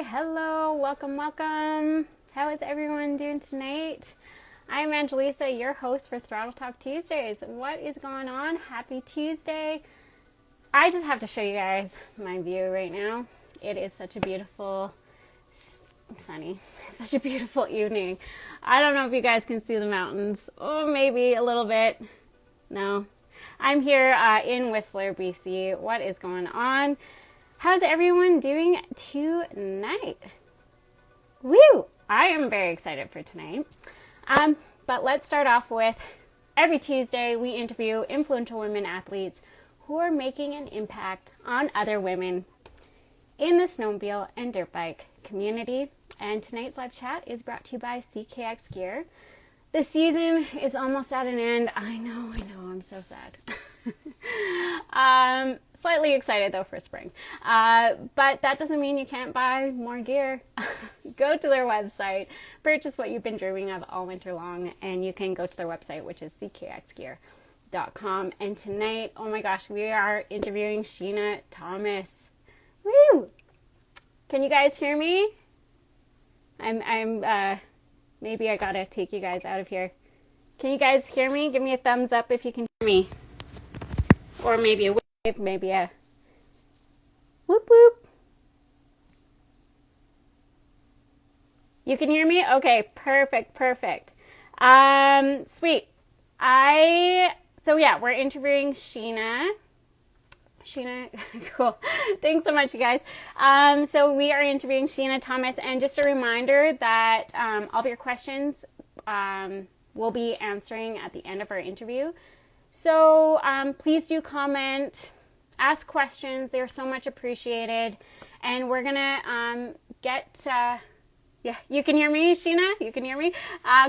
hello, welcome. How is everyone doing tonight? I'm Angelisa, your host for Throttle Talk Tuesdays. What is going on? Happy Tuesday. I just have to show you guys my view right now. It is such a beautiful, sunny, such a beautiful evening. I don't know if you guys can see the mountains. Oh, maybe a little bit. No. I'm here in Whistler, BC. What is going on? How's everyone doing tonight? Woo! I am very excited for tonight. But let's start off with, every Tuesday we interview influential women athletes who are making an impact on other women in the snowmobile and dirt bike community. And tonight's live chat is brought to you by CKX Gear. The season is almost at an end. I know, I'm so sad. Slightly excited though for spring. But that doesn't mean you can't buy more gear. Go to their website, purchase what you've been dreaming of all winter long, and you can go to their website, which is ckxgear.com. And tonight, oh my gosh, we are interviewing Shena Thomas. Woo! Can you guys hear me? Maybe I gotta take you guys out of here. Can you guys hear me? Give me a thumbs up if you can hear me. Or maybe a wave, maybe a whoop whoop. You can hear me? Okay, perfect. Sweet. So yeah, we're interviewing Shena, cool. Thanks so much, you guys. So we are interviewing Shena Thomas, and just a reminder that all of your questions we'll be answering at the end of our interview. So please do comment, ask questions. They're so much appreciated. And we're gonna yeah, you can hear me, Shena? You can hear me?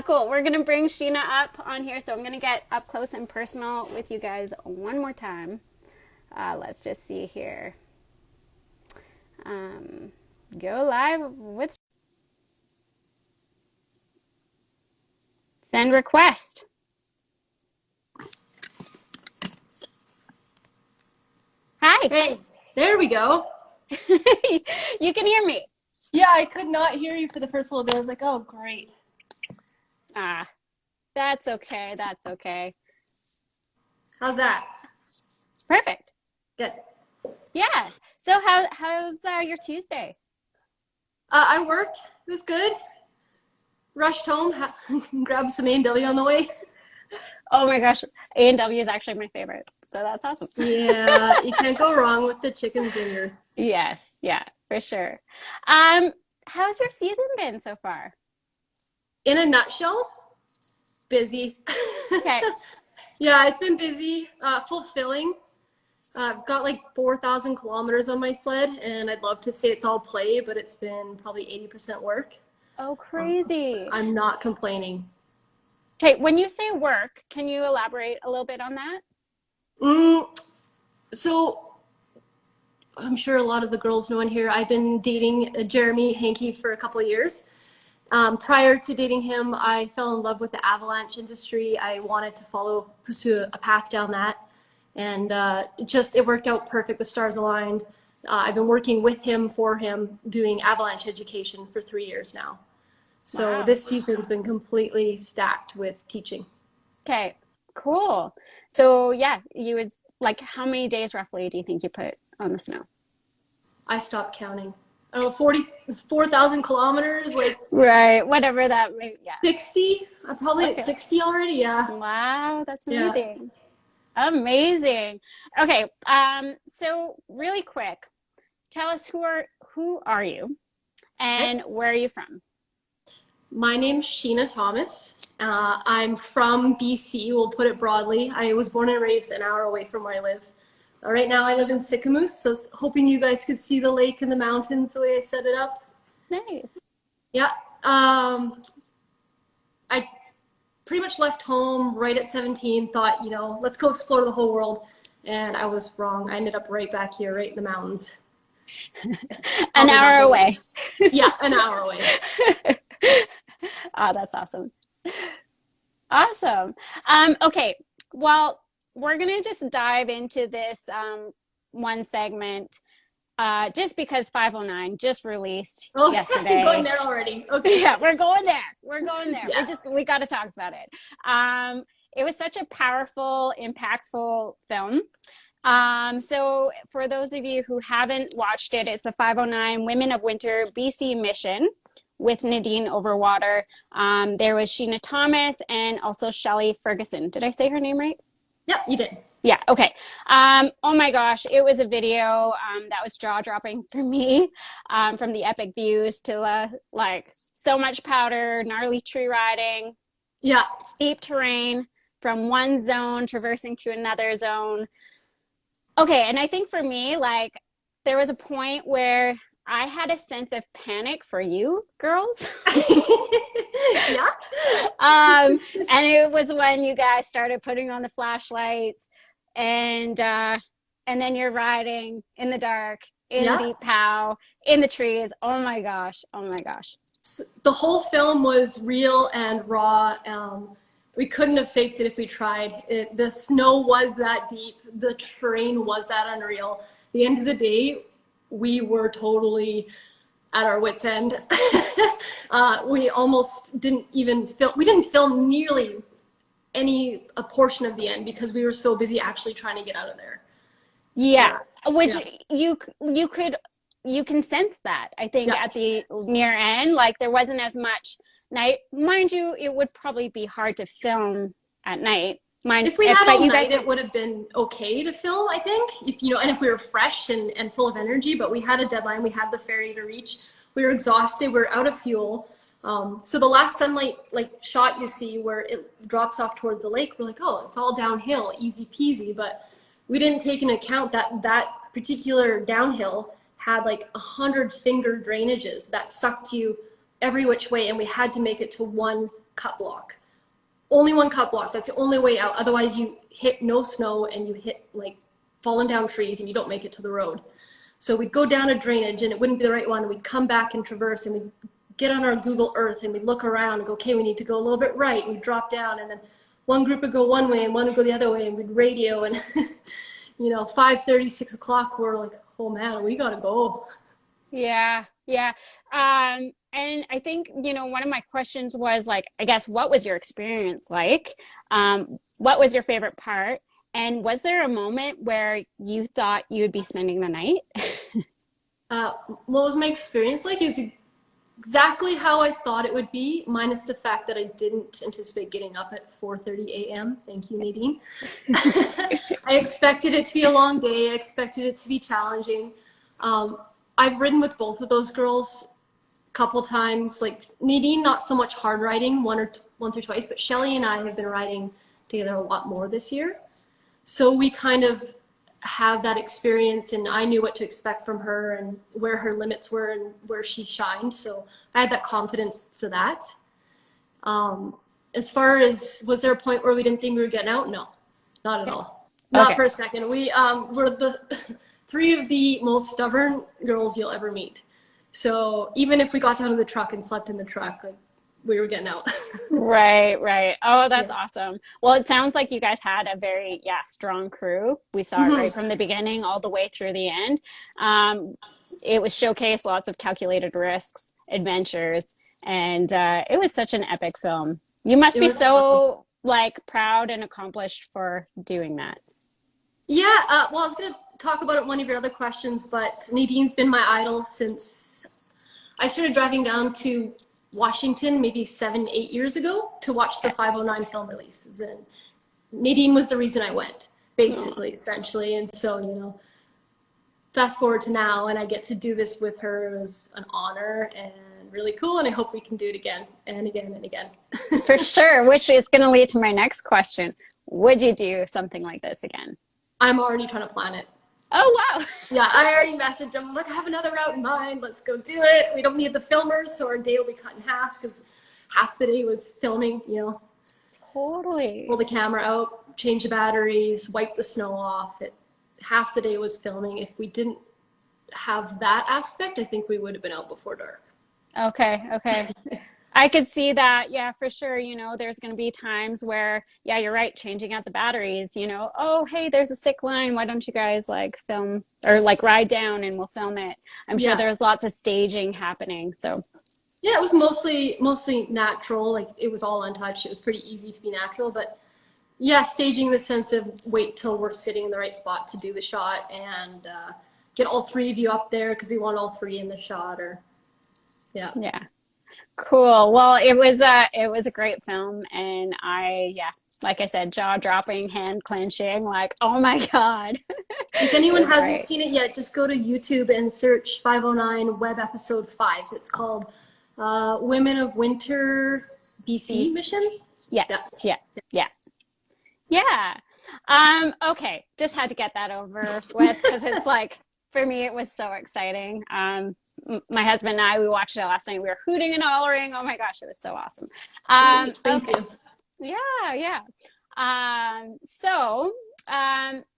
Cool. We're gonna bring Shena up on here. So I'm gonna get up close and personal with you guys one more time. Let's just see here. Go live with send request. Hi. Hey, there we go. You can hear me. Yeah, I could not hear you for the first little bit. I was like, oh, great. That's okay. How's that? Perfect. Good. Yeah. So how's your Tuesday? I worked. It was good. Rushed home, grabbed some A&W on the way. Oh my gosh, A&W is actually my favorite, so that's awesome. Yeah, you can't go wrong with the chicken fingers. Yes, yeah, for sure. How's your season been so far? In a nutshell, busy. Okay. Yeah, it's been busy, fulfilling. I've got like 4,000 kilometers on my sled, and I'd love to say it's all play, but it's been probably 80% work. Oh, crazy. I'm not complaining. Okay, when you say work, can you elaborate a little bit on that? So I'm sure a lot of the girls know in here, I've been dating Jeremy Hankey for a couple of years. Prior to dating him, I fell in love with the avalanche industry. I wanted to pursue a path down that. And it worked out perfect. The stars aligned. I've been working with him, for him, doing avalanche education for 3 years now. So Wow. This season's been completely stacked with teaching. Okay, cool. So yeah, you would, like, how many days roughly do you think you put on the snow? I stopped counting. Oh, 44,000 kilometers, like. Right, whatever that may, yeah. 60? I'm probably at 60 already, yeah. Wow, that's amazing. Yeah. Amazing. Okay, so really quick, tell us who are you and where are you from? My name's Shena Thomas. I'm from BC, we'll put it broadly. I was born and raised an hour away from where I live. Right now I live in Sycamoose, so hoping you guys could see the lake and the mountains the way I set it up. Nice. Yeah. I pretty much left home right at 17, thought, let's go explore the whole world. And I was wrong. I ended up right back here, right in the mountains. An hour away. Yeah, an hour away. Oh, that's awesome. Awesome. Okay, well, we're going to just dive into this one segment just because 509 just released Oh, yesterday. going there already. Okay. Yeah, we're going there. We're going there. Yeah. We got to talk about it. It was such a powerful, impactful film. So for those of you who haven't watched it, it's the 509 Women of Winter BC mission with Nadine Overwater. There was Shena Thomas and also Shelley Ferguson. Did I say her name right? Yep, you did. Yeah, okay. Oh my gosh, it was a video that was jaw-dropping for me, from the epic views to like so much powder, gnarly tree riding, Yeah. steep terrain from one zone traversing to another zone. Okay, and I think for me, like, there was a point where I had a sense of panic for you girls. Yeah. And it was when you guys started putting on the flashlights and then you're riding in the dark, in Yeah. deep pow, in the trees. Oh my gosh. Oh my gosh. The whole film was real and raw. We couldn't have faked it if we tried. The snow was that deep. The terrain was that unreal. At the end of the day, we were totally at our wits' end. We almost didn't even film. We didn't film nearly a portion of the end because we were so busy actually trying to get out of there. Yeah, which Yeah. you can sense that, I think, Yeah. at the near end, like there wasn't as much night. Mind you, it would probably be hard to film at night. If we had all You guys night, it would have been okay to film, I think. If you know, and if we were fresh and full of energy, but we had a deadline, we had the ferry to reach. We were exhausted, we were out of fuel. So the last sunlight like shot you see where it drops off towards the lake, we're like, oh, it's all downhill, easy peasy. But we didn't take into account that that particular downhill had like 100 finger drainages that sucked you every which way, and we had to make it to one cut block. Only one cut block. That's the only way out. Otherwise, you hit no snow and you hit like fallen down trees and you don't make it to the road. So we'd go down a drainage and it wouldn't be the right one. We'd come back and traverse and we'd get on our Google Earth and we'd look around and go, okay, we need to go a little bit right. And we'd drop down and then one group would go one way and one would go the other way and we'd radio and, 5:30, 6 o'clock, we're like, oh man, we gotta go. Yeah, yeah. And I think, one of my questions was like, I guess, what was your experience like? What was your favorite part? And was there a moment where you thought you would be spending the night? What was my experience like? It was exactly how I thought it would be, minus the fact that I didn't anticipate getting up at 4:30 a.m. Thank you, Nadine. I expected it to be a long day. I expected it to be challenging. I've ridden with both of those girls a couple times. Like Nadine, not so much hard riding, once or twice, but Shelly and I have been riding together a lot more this year. So we kind of have that experience, and I knew what to expect from her and where her limits were and where she shined. So I had that confidence for that. As far as, was there a point where we didn't think we were getting out? No, not at all. Not for a second. We were the three of the most stubborn girls you'll ever meet. So even if we got down to the truck and slept in the truck, like, we were getting out. Right. Oh, that's awesome. Well, it sounds like you guys had a very, strong crew. We saw it right from the beginning all the way through the end. It was showcased lots of calculated risks, adventures, and it was such an epic film. You must be so like proud and accomplished for doing that. Yeah, well, I was going to talk about it in one of your other questions, but Nadine's been my idol since I started driving down to Washington maybe 7-8 years ago to watch the 509 film releases, and Nadine was the reason I went, basically, essentially. And so, fast forward to now, and I get to do this with her. It was an honor and really cool, and I hope we can do it again and again and again. For sure, which is going to lead to my next question. Would you do something like this again? I'm already trying to plan it. Oh, wow. Yeah, I already messaged them. Look, I have another route in mind. Let's go do it. We don't need the filmers, so our day will be cut in half because half the day was filming, Totally. Pull the camera out, change the batteries, wipe the snow off. Half the day was filming. If we didn't have that aspect, I think we would have been out before dark. Okay. I could see that. Yeah, for sure. You know, there's going to be times where, yeah, you're right, changing out the batteries, you know, oh, hey, there's a sick line. Why don't you guys like film or like ride down and we'll film it? I'm sure Yeah. there's lots of staging happening. So, Yeah, it was mostly natural. Like it was all untouched. It was pretty easy to be natural, but yeah, staging the sense of wait till we're sitting in the right spot to do the shot and get all three of you up there because we want all three in the shot. Or yeah, yeah. Cool. Well, it was a great film, and yeah, like I said, jaw dropping, hand clenching, like oh my god, if it anyone was hasn't great. seen it yet, just go to YouTube and search 509 Web Episode 5. It's called Women of Winter BC These, Mission. Yeah. yes, yeah, yeah, yeah. Okay, just had to get that over with because it's like for me it was so exciting. My husband and I we watched it last night. We were hooting and hollering. Oh my gosh, it was so awesome. Sweet. Thank Okay, you. yeah, yeah. So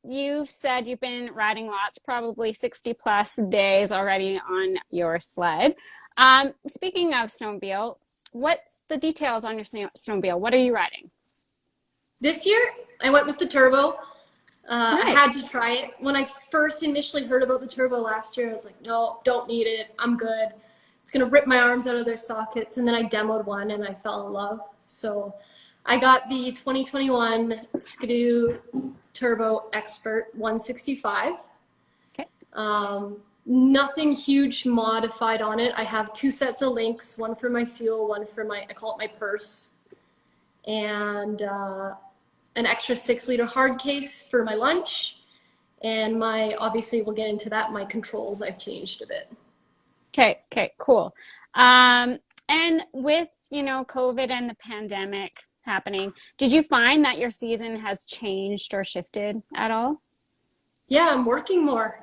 you said you've been riding lots, probably 60 plus days already on your sled. Speaking of snowmobile, what's the details on your snowmobile? What are you riding? This year, I went with the turbo. I Nice. had to try it. When I first initially heard about the turbo last year, I was like, no, don't need it. I'm good. It's going to rip my arms out of their sockets. And then I demoed one and I fell in love. So I got the 2021 Skidoo Turbo Expert 165. Okay. Nothing huge modified on it. I have two sets of links, one for my fuel, one for my, I call it my purse. And an extra 6-liter hard case for my lunch, and my obviously we'll get into that. My controls I've changed a bit. Okay, okay, cool. And with, you know, COVID and the pandemic happening, did you find that your season has changed or shifted at all? Yeah, I'm working more.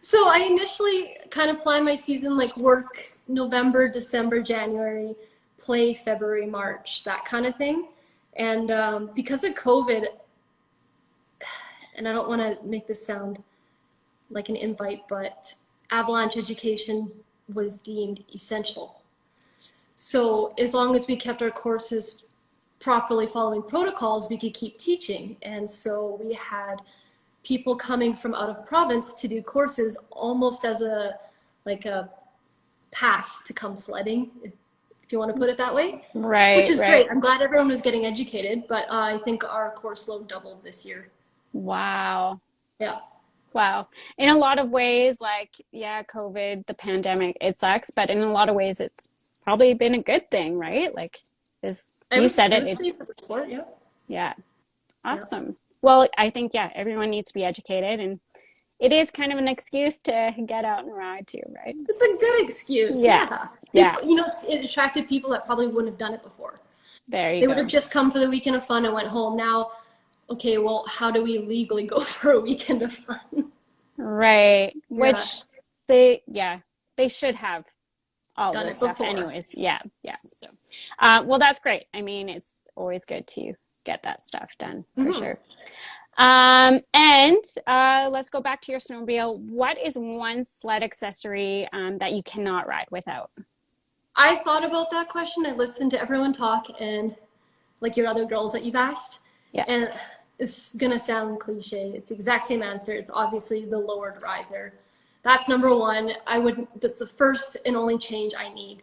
So I initially kind of planned my season like work November, December, January, play February, March, that kind of thing. And because of COVID, and I don't want to make this sound like an invite, but avalanche education was deemed essential. So as long as we kept our courses properly following protocols, we could keep teaching. And so we had people coming from out of province to do courses almost as a pass to come sledding, if you want to put it that way. Which Right, is right. great. I'm glad everyone was getting educated, but I think our course load doubled this year. Wow. Yeah. Wow. In a lot of ways, like, yeah, COVID, the pandemic, it sucks, but in a lot of ways, it's probably been a good thing, right? Like, is you said I it, would say for the sport, yeah. yeah, Yeah. awesome. Well, I think, yeah, everyone needs to be educated, and it is kind of an excuse to get out and ride too, right? It's a good excuse, Yeah, yeah. yeah, People, it attracted people that probably wouldn't have done it before. there you They would have go. just come for the weekend of fun and went home. Now, okay, well, how do we legally go for a weekend of fun? Right. Yeah, Which yeah, they should have all done this it stuff before. anyways. Yeah, yeah. So, well, that's great. I mean, it's always good to get that stuff done for Mm-hmm. sure. And let's go back to your snowmobile. What is one sled accessory that you cannot ride without? I thought about that question. I listened to everyone talk and like your other girls that you've asked. Yeah. And it's gonna sound cliche. It's the exact same answer. It's obviously the lowered riser. That's number one. That's the first and only change I need.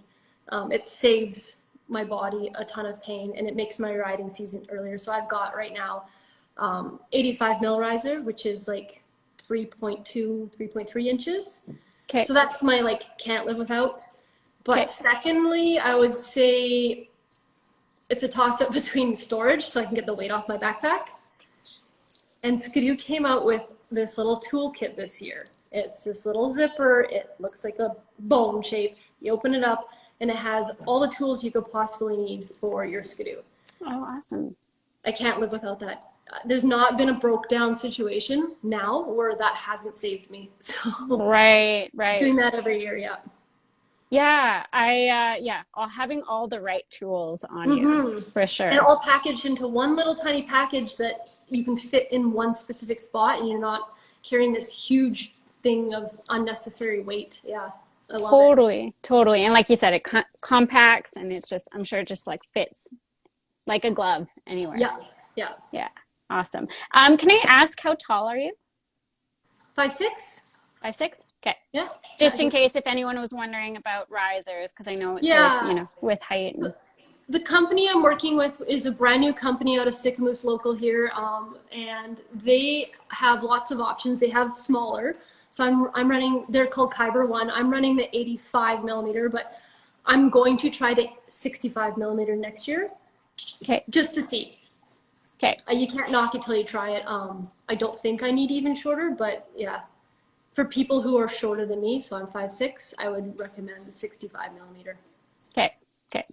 It saves my body a ton of pain and it makes my riding season earlier. So I've got right now 85 mil riser, which is like 3.2, 3.3 inches. Okay. So that's my like can't live without. But Okay. secondly, I would say it's a toss up between storage so I can get the weight off my backpack. And Skidoo came out with this little toolkit this year. It's this little zipper. It looks like a bone shape. You open it up and it has all the tools you could possibly need for your Skidoo. Oh, awesome. I can't live without that. There's not been a broke down situation now where that hasn't saved me. So Right, right. doing that every year, yeah. Yeah, having all the right tools on you Mm-hmm. for sure. And all packaged into one little tiny package that you can fit in one specific spot and you're not carrying this huge thing of unnecessary weight. Yeah. I love it. Totally, totally. And like you said, it compacts and it's just, I'm sure it just like fits like a glove anywhere. Yeah, yeah. Yeah. Awesome. Can I ask how tall are you? 5'6"? 5'6"? Okay. Yeah. Just in case if anyone was wondering about risers, because I know it says, Yeah. with height and The company I'm working with is a brand new company out of Sycamoose local here, and they have lots of options. They have smaller, so I'm running. They're called Kyber One. I'm running the 85 millimeter, but I'm going to try the 65 millimeter next year, okay. just to see. Okay. You can't knock it till you try it. I don't think I need even shorter, but yeah, for people who are shorter than me, so I'm 5'6", I would recommend the 65 millimeter. Okay. Okay.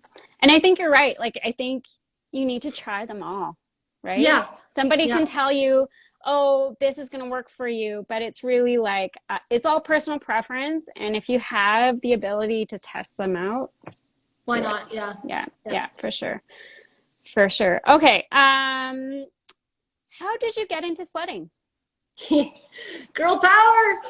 And I think you're right. Like, I think you need to try them all, right? Yeah. Somebody Yeah. can tell you, oh, this is going to work for you, but it's really like, it's all personal preference. And if you have the ability to test them out, Why not? Yeah. Yeah. Yeah, for sure. For sure. Okay. How did you get into sledding? Girl power.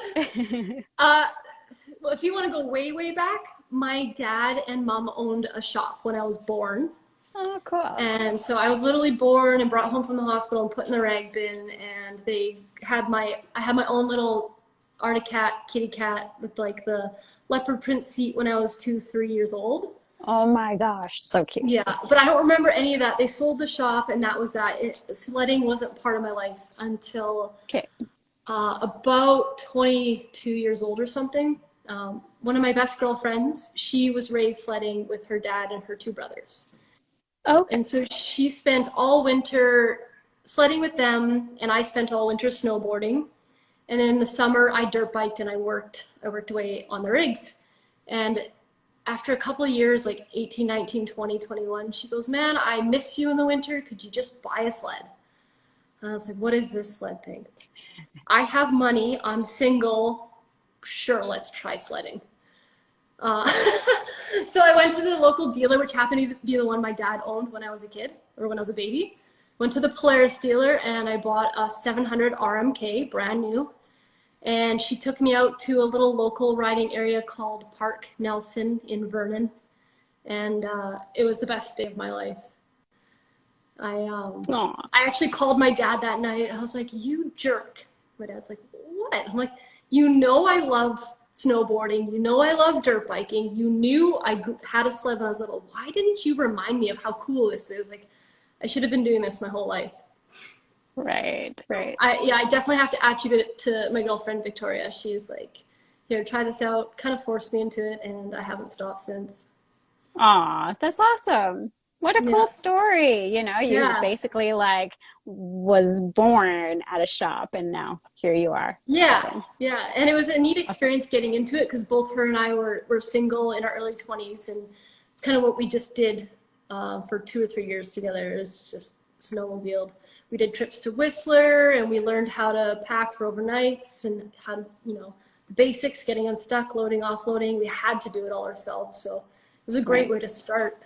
Well, if you want to go way, way back, my dad and mom owned a shop when I was born. Oh, cool. And so I was literally born and brought home from the hospital and put in the rag bin. And I had my own little Arctic cat, kitty cat with like the leopard print seat when I was 2, 3 years old. Oh my gosh, so cute. Yeah, but I don't remember any of that. They sold the shop and that was that. Sledding wasn't part of my life until about 22 years old or something. One of my best girlfriends, she was raised sledding with her dad and her 2 brothers. Oh. And so she spent all winter sledding with them, and I spent all winter snowboarding. And then in the summer, I dirt biked and I worked away on the rigs. And after a couple of years, like 18, 19, 20, 21, she goes, man, I miss you in the winter. Could you just buy a sled? And I was like, what is this sled thing? I have money. I'm single. Sure, let's try sledding. So I went to the local dealer, which happened to be the one my dad owned when I was a kid, or when I was a baby. Went to the Polaris dealer and I bought a 700 RMK, brand new. And she took me out to a little local riding area called Park Nelson in Vernon. And it was the best day of my life. I actually called my dad that night. I was like, you jerk. My dad's like, what? I'm like, you know I love snowboarding. You know I love dirt biking. You knew I had a sled when I was little. Why didn't you remind me of how cool this is? Like, I should have been doing this my whole life. Right. I definitely have to attribute it to my girlfriend, Victoria. She's like, here, try this out, kind of forced me into it, and I haven't stopped since. Aw, that's awesome. What a cool story. You basically like was born at a shop and now here you are. Yeah. And it was a neat experience getting into it because both her and I were single in our early 20s, and it's kind of what we just did for 2 or 3 years together. It was just snowmobiled. We did trips to Whistler and we learned how to pack for overnights and how to, the basics, getting unstuck, loading, offloading. We had to do it all ourselves. So it was a great way to start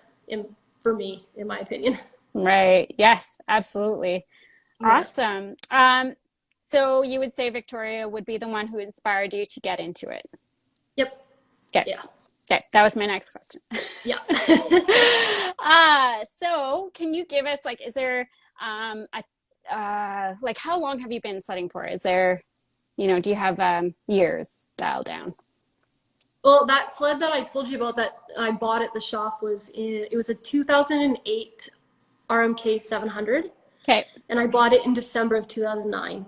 for me, in my opinion. Right. Yes, absolutely. Yeah. Awesome. So you would say Victoria would be the one who inspired you to get into it? Yep. Okay. Yeah. Okay. That was my next question. Yeah. So can you give us is there how long have you been sledding for? Is there, do you have years dialed down? Well, that sled that I told you about that I bought at the shop it was a 2008 RMK 700. Okay. And I bought it in December of 2009.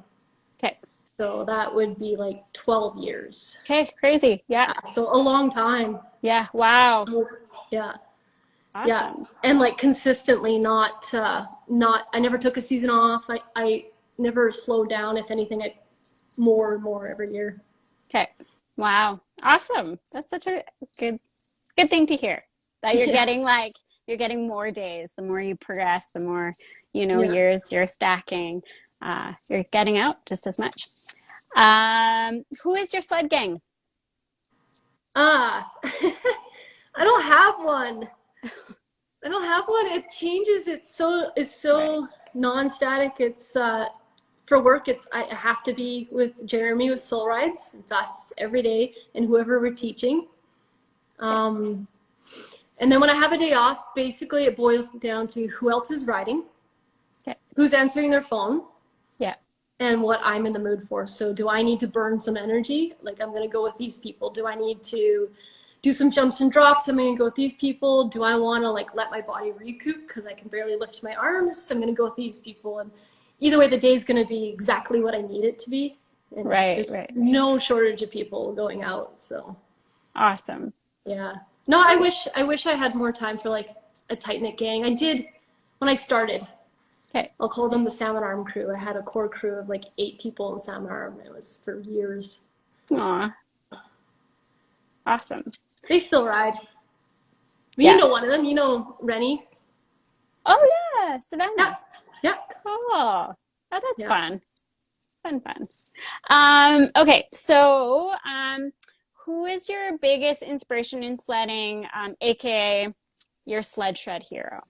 Okay. So that would be like 12 years. Okay, crazy. Yeah. So a long time. Yeah. Wow. Yeah. Awesome. Yeah. And consistently not, I never took a season off. I never slowed down. If anything, more and more every year. Okay. Wow. Awesome. That's such a good thing to hear, that you're getting more days. The more you progress, the more, years you're stacking, you're getting out just as much. Who is your sled gang? I don't have one. It changes. It's so non-static. It's for work. I have to be with Jeremy with Soul Rides. It's us every day and whoever we're teaching. And then when I have a day off, basically it boils down to who else is riding, Okay. who's answering their phone, Yeah. and what I'm in the mood for. So do I need to burn some energy? Like, I'm going to go with these people. Do I need to do some jumps and drops? I'm going to go with these people. Do I want to like let my body recoup because I can barely lift my arms? I'm going to go with these people. And either way, the day is going to be exactly what I need it to be. And there's no shortage of people going out. So Awesome. yeah. No, I wish I had more time for like a tight knit gang. I did when I started. Okay. I'll call them the Salmon Arm crew. I had a core crew of like 8 people in Salmon Arm. It was for years. Aw. Awesome. They still ride. Yeah. You know one of them. You know Rennie. Oh yeah, Savannah. Yeah. Yeah. Cool. Oh, that's Yeah. fun. Okay, so who is your biggest inspiration in sledding, aka your sled shred hero?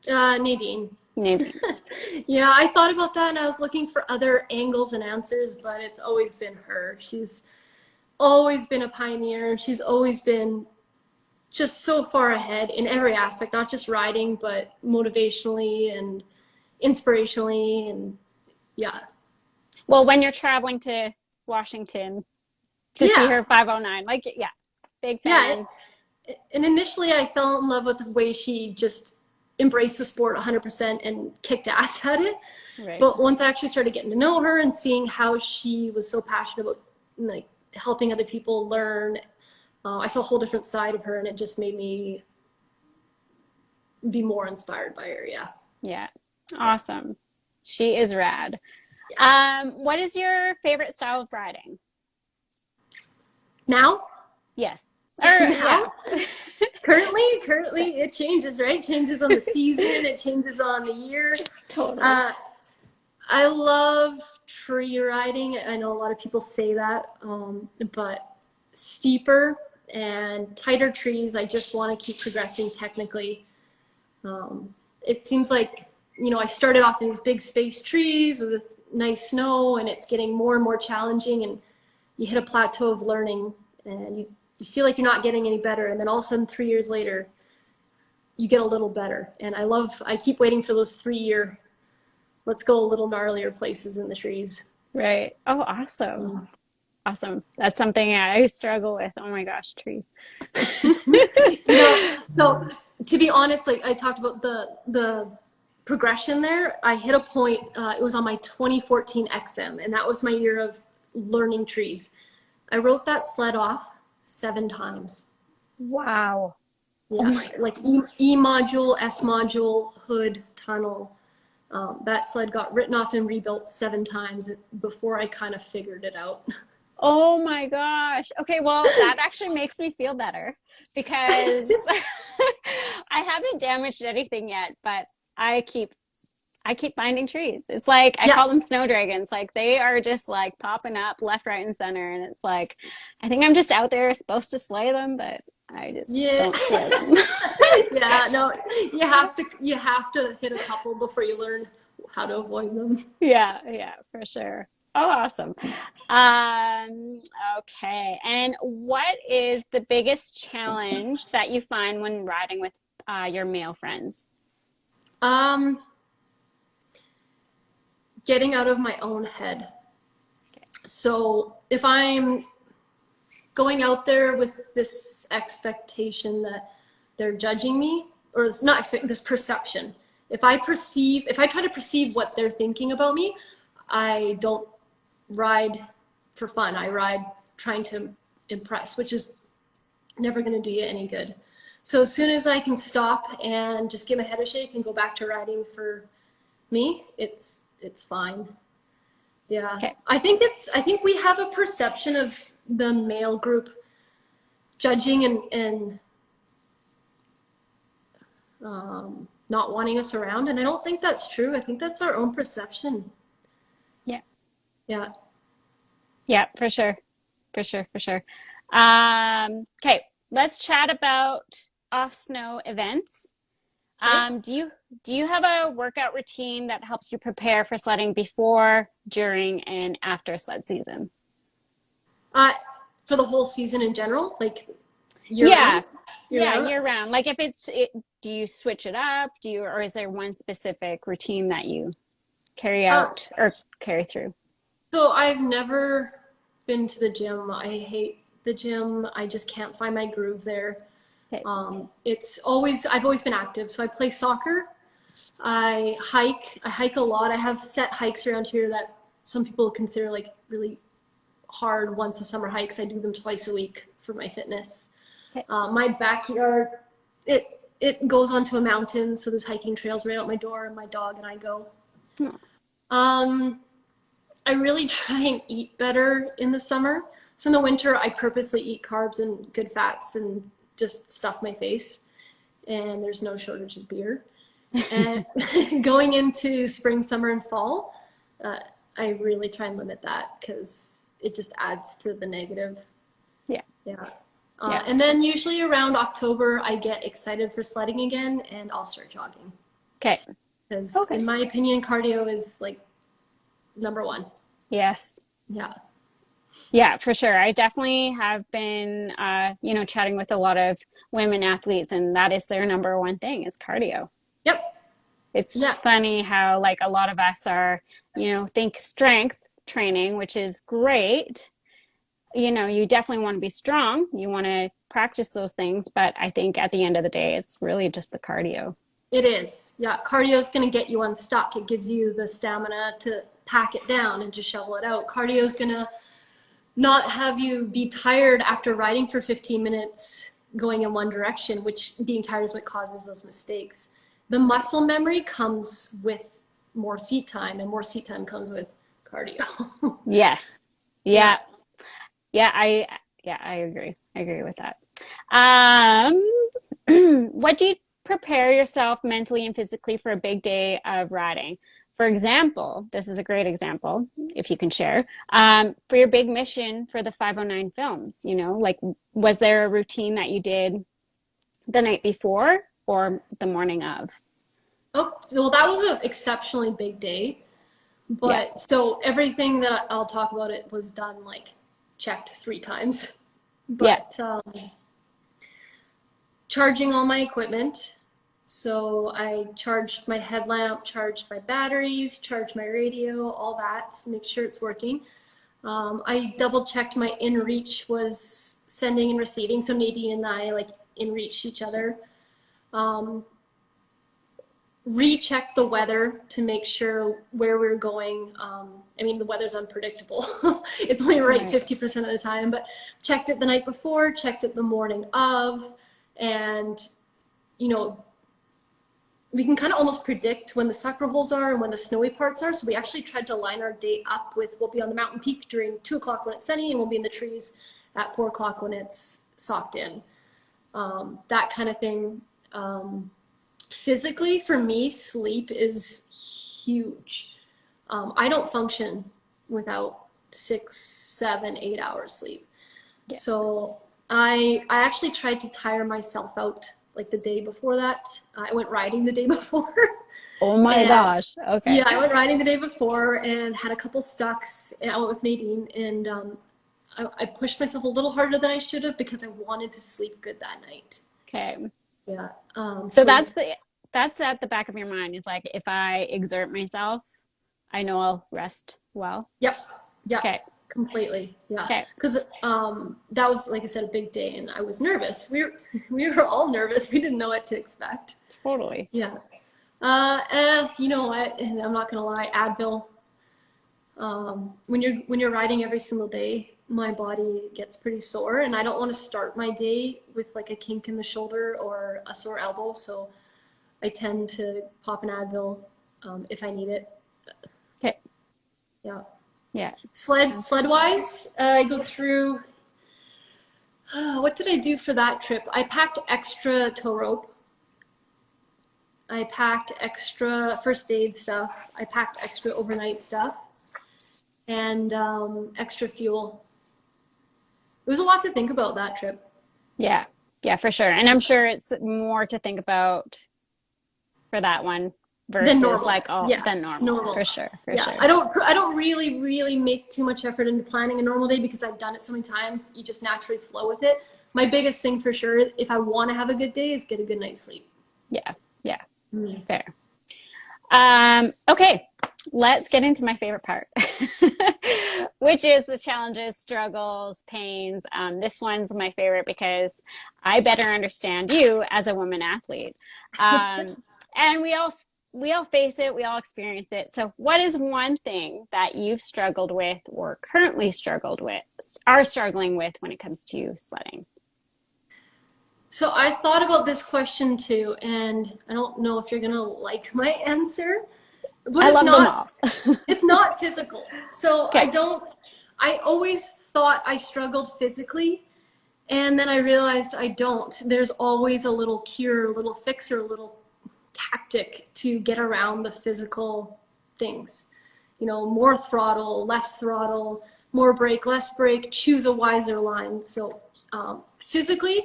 Nadine. Nadine. Yeah, I thought about that and I was looking for other angles and answers, but it's always been her. She's always been a pioneer. She's always been just so far ahead in every aspect, not just riding, but motivationally and inspirationally. And yeah. Well, when you're traveling to Washington to see her 509, like, yeah, big fan. Yeah, and initially I fell in love with the way she just embraced the sport 100% and kicked ass at it. Right. But once I actually started getting to know her and seeing how she was so passionate about like helping other people learn, I saw a whole different side of her, and it just made me be more inspired by her. Yeah. Yeah. Awesome. She is rad. What is your favorite style of riding? Now? Yes. Now? Currently it changes, right? It changes on the season, it changes on the year. Totally. I love tree riding. I know a lot of people say that, but steeper and tighter trees, I just want to keep progressing technically. It seems like, you know, I started off in these big space trees with this nice snow, and it's getting more and more challenging, and you hit a plateau of learning, and you feel like you're not getting any better, and then all of a sudden 3 years later you get a little better. And I keep waiting for those 3-year, let's go a little gnarlier places in the trees. Right. Oh, awesome. Awesome. That's something I struggle with. Oh my gosh, trees. You know, so to be honest, like I talked about the progression there, I hit a point, it was on my 2014 XM, and that was my year of learning trees. I wrote that sled off 7 times. Wow. Yeah, Oh like E module, S module, hood, tunnel. That sled got written off and rebuilt 7 times before I kind of figured it out. Oh my gosh. Okay, well, that actually makes me feel better because I haven't damaged anything yet, but I keep finding trees. It's like I call them snow dragons. Like they are just like popping up left, right, and center, and it's like I think I'm just out there supposed to slay them, but I just don't slay them. Yeah, no, you have to hit a couple before you learn how to avoid them. Yeah, for sure. Oh, awesome. Okay. And what is the biggest challenge that you find when riding with your male friends? Getting out of my own head. So if I'm going out there with this expectation that they're judging me, or it's not this perception. If I try to perceive what they're thinking about me, I don't ride for fun. I ride trying to impress, which is never going to do you any good. So as soon as I can stop and just give my head a shake and go back to riding for me, it's fine. Yeah. Okay. I think we have a perception of the male group judging and not wanting us around, and I don't think that's true. I think that's our own perception. Yeah. Yeah. Yeah, for sure. For sure. Okay, let's chat about off snow events. Okay. Do you have a workout routine that helps you prepare for sledding before, during, and after sled season? For the whole season in general, like year Yeah. round? Year Yeah, round? year round. Like if do you switch it up? Or is there one specific routine that you carry Uh, out or carry through? so I've never been to the gym. I hate the gym. I just can't find my groove there. Okay. I've always been active. So I play soccer. I hike a lot. I have set hikes around here that some people consider like really hard once a summer hikes. I do them twice a week for my fitness. Okay. My backyard, it goes onto a mountain, so there's hiking trails right out my door, and my dog and I go. Hmm. Um, I really try and eat better in the summer. So in the winter, I purposely eat carbs and good fats and just stuff my face. And there's no shortage of beer. And going into spring, summer, and fall, uh, I really try and limit that because it just adds to the negative. Yeah. Yeah. Yeah. And then usually around October, I get excited for sledding again and I'll start jogging. Okay. Because in my opinion, cardio is like number one. Yes. Yeah. Yeah, for sure. I definitely have been, chatting with a lot of women athletes, and that is their number one thing is cardio. Yep. Yeah. It's funny how, like, a lot of us are, think strength training, which is great. You definitely want to be strong. You want to practice those things, but I think at the end of the day, it's really just the cardio. It is. Yeah. Cardio is going to get you unstuck. It gives you the stamina to pack it down and just shovel it out. Cardio is going to not have you be tired after riding for 15 minutes going in one direction, which being tired is what causes those mistakes. The muscle memory comes with more seat time, and more seat time comes with cardio. Yes. Yeah. Yeah, I agree. I agree with that. What do you prepare yourself mentally and physically for a big day of riding? For example, this is a great example, if you can share, for your big mission for the 509 films, like was there a routine that you did the night before or the morning of? Oh, well, that was an exceptionally big day. But so everything that I'll talk about it was done like checked 3 times. But charging all my equipment. So I charged my headlamp, charged my batteries, charged my radio, all that, to make sure it's working. I double checked my inReach was sending and receiving. So Nadine and I like inReached each other. Recheck the weather to make sure where we're going. I mean, the weather's unpredictable. It's only right 50% of the time, but checked it the night before, checked it the morning of, and, we can kind of almost predict when the sucker holes are and when the snowy parts are. So we actually tried to line our day up with, we'll be on the mountain peak during 2 o'clock when it's sunny, and we'll be in the trees at 4 o'clock when it's socked in. That kind of thing. Physically, for me, sleep is huge. I don't function without 6, 7, 8 hours sleep. Yeah. So I actually tried to tire myself out like the day before that. I went riding the day before. Oh my gosh. Okay. Yeah, I went riding the day before and had a couple stucks. And I went with Nadine, and I pushed myself a little harder than I should have because I wanted to sleep good that night. Okay. Yeah. So that's at the back of your mind is like, if I exert myself, I know I'll rest well. Yep. Yeah. Okay. Completely. Yeah. Okay. Because that was, like I said, a big day, and I was nervous. We were all nervous. We didn't know what to expect. Totally. Yeah. And you know what? And I'm not gonna lie, Advil. When you're riding every single day, my body gets pretty sore, and I don't want to start my day with like a kink in the shoulder or a sore elbow. So I tend to pop an Advil if I need it. Okay. Yeah. Yeah. Sled wise, I go through. What did I do for that trip? I packed extra tow rope. I packed extra first aid stuff. I packed extra overnight stuff, and extra fuel. It was a lot to think about that trip. Yeah. Yeah, for sure. And I'm sure it's more to think about for that one versus than normal. For sure. For sure. I don't really make too much effort into planning a normal day because I've done it so many times. You just naturally flow with it. my biggest thing for sure, if I want to have a good day, is get a good night's sleep. Yeah. Yeah. Mm. Fair. Okay, let's get into my favorite part, which is the challenges, struggles, pains. This one's my favorite because I better understand you as a woman athlete. And we all face it, we all experience it. So what is one thing that you've struggled with or currently are struggling with when it comes to sledding? So I thought about this question too, and I don't know if you're gonna like my answer, but I love them all. it's not physical. So Okay. I always thought I struggled physically, and then I realized I don't. There's always a little cure, a little fix, or a little tactic to get around the physical things. You know, more throttle, more brake, less brake, choose a wiser line. So physically,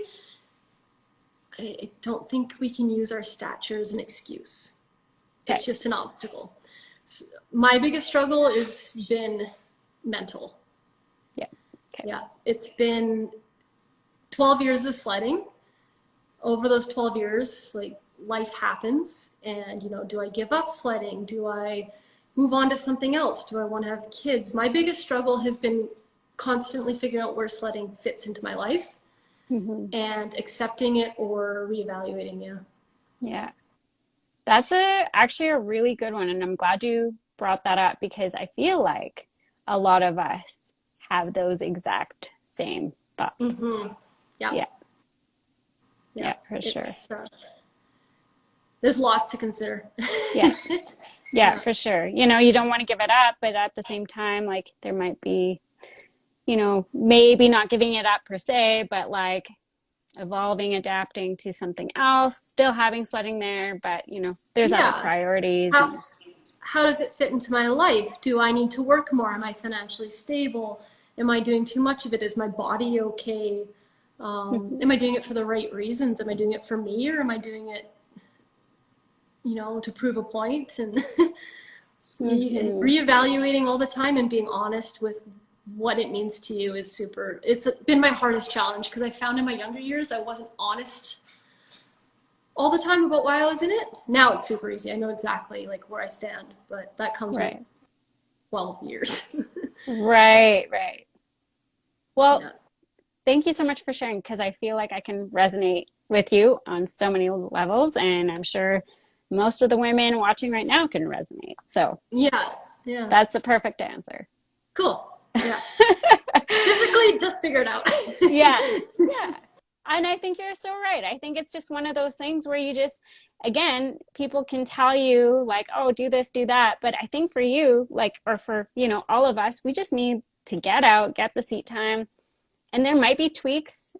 I don't think we can use our stature as an excuse. Okay. It's just an obstacle. So my biggest struggle has been mental. Yeah. Okay. Yeah, it's been 12 years of sledding. Over those 12 years, like, life happens, and, you know, do I give up sledding? Do I move on to something else? Do I want to have kids? My biggest struggle has been constantly figuring out where sledding fits into my life. Mm-hmm. And accepting it or reevaluating. Yeah. That's actually a really good one, and I'm glad you brought that up because I feel like a lot of us have those exact same thoughts. Mm-hmm. Yeah. Yeah, for sure. There's lots to consider. Yeah, for sure. You know, you don't want to give it up, but at the same time, like, there might be, you know, maybe not giving it up per se, but like evolving, adapting to something else, still having sledding there, but, you know, there's other priorities. How does it fit into my life? Do I need to work more? Am I financially stable? Am I doing too much of it? Is my body okay? Am I doing it for the right reasons? Am I doing it for me, or am I doing it, you know, to prove a point? And reevaluating all the time and being honest with what it means to you is super. It's been my hardest challenge because I found in my younger years I wasn't honest all the time about why I was in it. Now it's super easy. I know exactly like where I stand, but that comes with 12 years. Right. Well, thank you so much for sharing, because I feel like I can resonate with you on so many levels, and I'm sure most of the women watching right now can resonate. So yeah, that's the perfect answer. Cool. Yeah. Physically, just figure it out. Yeah. And I think you're so right. I think it's just one of those things where you just, again, people can tell you like, oh, do this, do that. But I think for you, like, or for, you know, all of us, we just need to get out, get the seat time. And there might be tweaks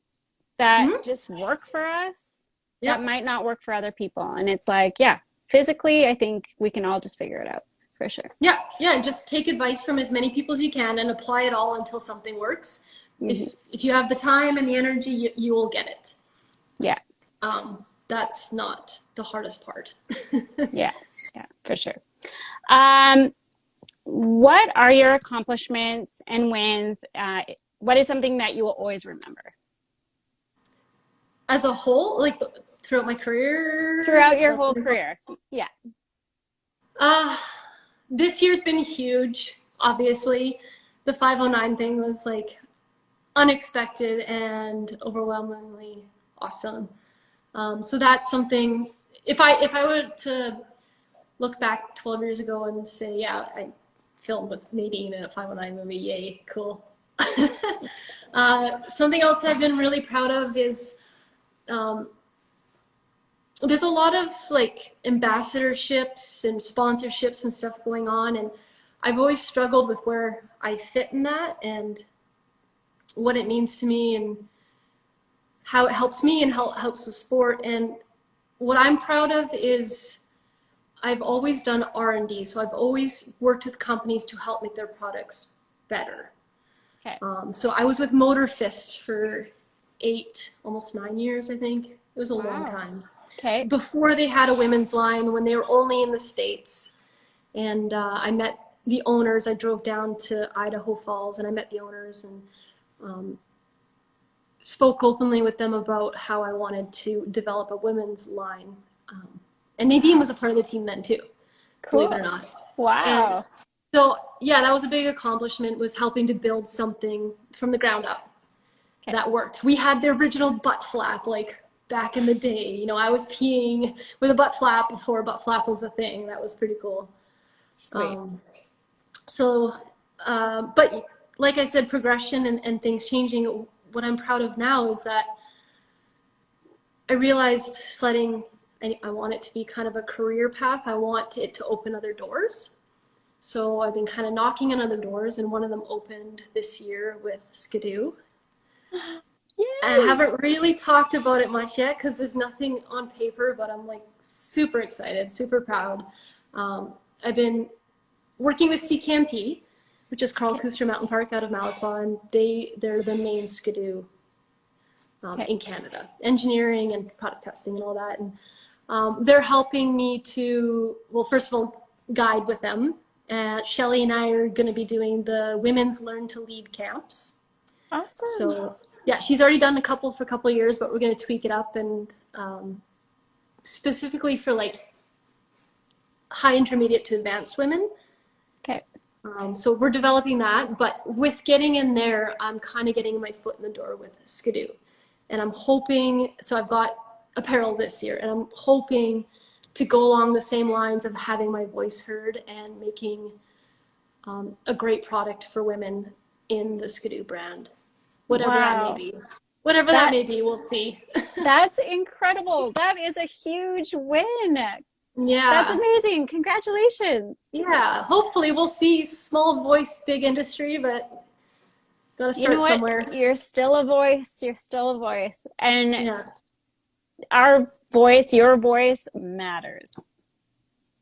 that just work for us that might not work for other people. And it's like, yeah, physically, I think we can all just figure it out. For sure. Yeah. Just take advice from as many people as you can and apply it all until something works. If you have the time and the energy, you will get it. Yeah. That's not the hardest part. Yeah, for sure. What are your accomplishments and wins? What is something that you will always remember? As a whole, like throughout my career? Throughout your whole career, yeah. This year's been huge, obviously. The 509 thing was like unexpected and overwhelmingly awesome. So that's something, if I were to look back 12 years ago and say, yeah, I filmed with Nadine in a 509 movie, yay, cool. Something else I've been really proud of is there's a lot of like ambassadorships and sponsorships and stuff going on, and I've always struggled with where I fit in that and what it means to me and how it helps me and how it helps the sport. And what I'm proud of is I've always done R&D, so I've always worked with companies to help make their products better. Okay. So I was with Motor Fist for 8, almost 9 years, I think. It was a long time. Okay. Before they had a women's line, when they were only in the States. And I met the owners. I drove down to Idaho Falls and I met the owners, and spoke openly with them about how I wanted to develop a women's line. And Nadine was a part of the team then too, Cool. believe it or not. Wow. And so, yeah, that was a big accomplishment, was helping to build something from the ground up that worked. We had the original butt flap, like back in the day. You know, I was peeing with a butt flap before a butt flap was a thing. That was pretty cool. Sweet. But like I said, progression and things changing. What I'm proud of now is that I realized sledding, I want it to be kind of a career path. I want it to open other doors. So I've been kind of knocking on other doors, and one of them opened this year with Skidoo. Yay. I haven't really talked about it much yet because there's nothing on paper, but I'm like super excited, super proud. I've been working with CCAMP, which is Carl Cooster Mountain Park out of Malacca, and they're the main Skidoo in Canada, engineering and product testing and all that. And they're helping me to, well, first of all, guide with them. Shelly and I are going to be doing the Women's Learn to Lead camps. Awesome. So yeah, she's already done a couple for a couple of years, but we're going to tweak it up, and specifically for like high intermediate to advanced women. Okay. So we're developing that, but with getting in there, I'm kind of getting my foot in the door with Skidoo. And I'm hoping, so I've got apparel this year, and I'm hoping to go along the same lines of having my voice heard and making a great product for women in the Skidoo brand. Whatever that may be. Whatever that may be, we'll see. That's incredible. That is a huge win. Yeah. That's amazing. Congratulations. Yeah. Hopefully we'll see small voice, big industry, but gotta start somewhere. You're still a voice. You're still a voice. And our voice, your voice matters.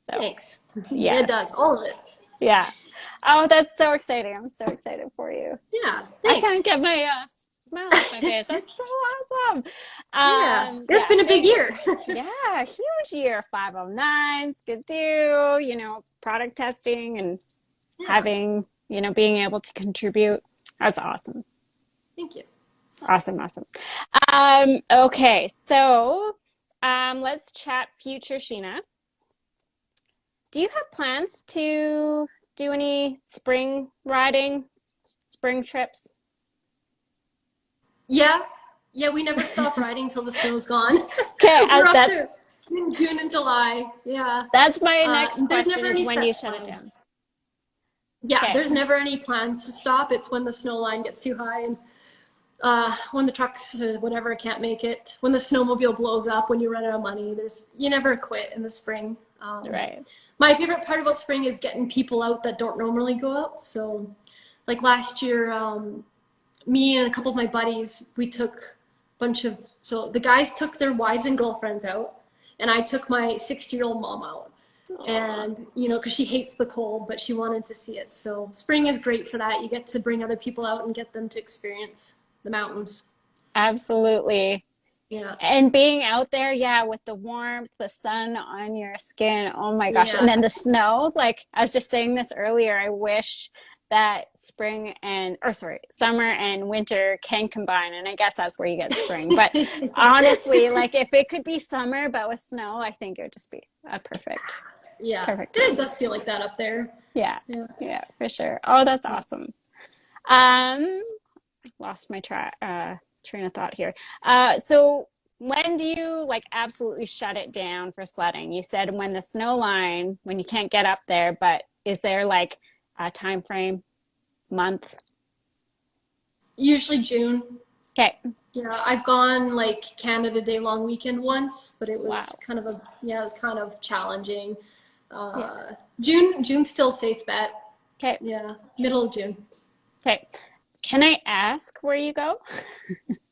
So, thanks. Yes. Yeah, it does. All of it. Yeah. Oh, that's so exciting. I'm so excited for you. Yeah. Thanks. I can't get my smile off my face. That's so awesome. It's been a big year. Yeah, huge year. 509, Skidoo, you know, product testing and having, you know, being able to contribute. That's awesome. Thank you. Awesome. Okay, so let's chat future, Sheena. Do you have plans to do any spring riding, spring trips? Yeah, we never stop riding till the snow's gone. Okay, that's in June and July. Yeah, that's my next question: is when you shut plans. it down. Yeah, there's never any plans to stop. It's when the snow line gets too high, and when the trucks, whatever, can't make it. When the snowmobile blows up, when you run out of money, you never quit in the spring. Right. My favorite part about spring is getting people out that don't normally go out. So, like last year, me and a couple of my buddies, we took so the guys took their wives and girlfriends out, and I took my 60-year-old mom out. Aww. And, you know, because she hates the cold, but she wanted to see it. So spring is great for that. You get to bring other people out and get them to experience the mountains. Absolutely. Yeah. And being out there, with the warmth, the sun on your skin, oh my gosh. And then the snow, like I was just saying this earlier, I wish that summer and winter can combine. And I guess that's where you get spring. But honestly, like if it could be summer, but with snow, I think it would just be a perfect. Yeah. Perfect. It does feel like that up there. Yeah, for sure. Oh, that's awesome. Lost my train of thought here. So when do you like absolutely shut it down for sledding? You said when the snow line, when you can't get up there, but is there like a time frame, month? Usually June. Okay. Yeah, I've gone like Canada Day long weekend once, but it was kind of challenging. June's still safe bet. Okay. Yeah, middle of June. Okay. Can I ask where you go?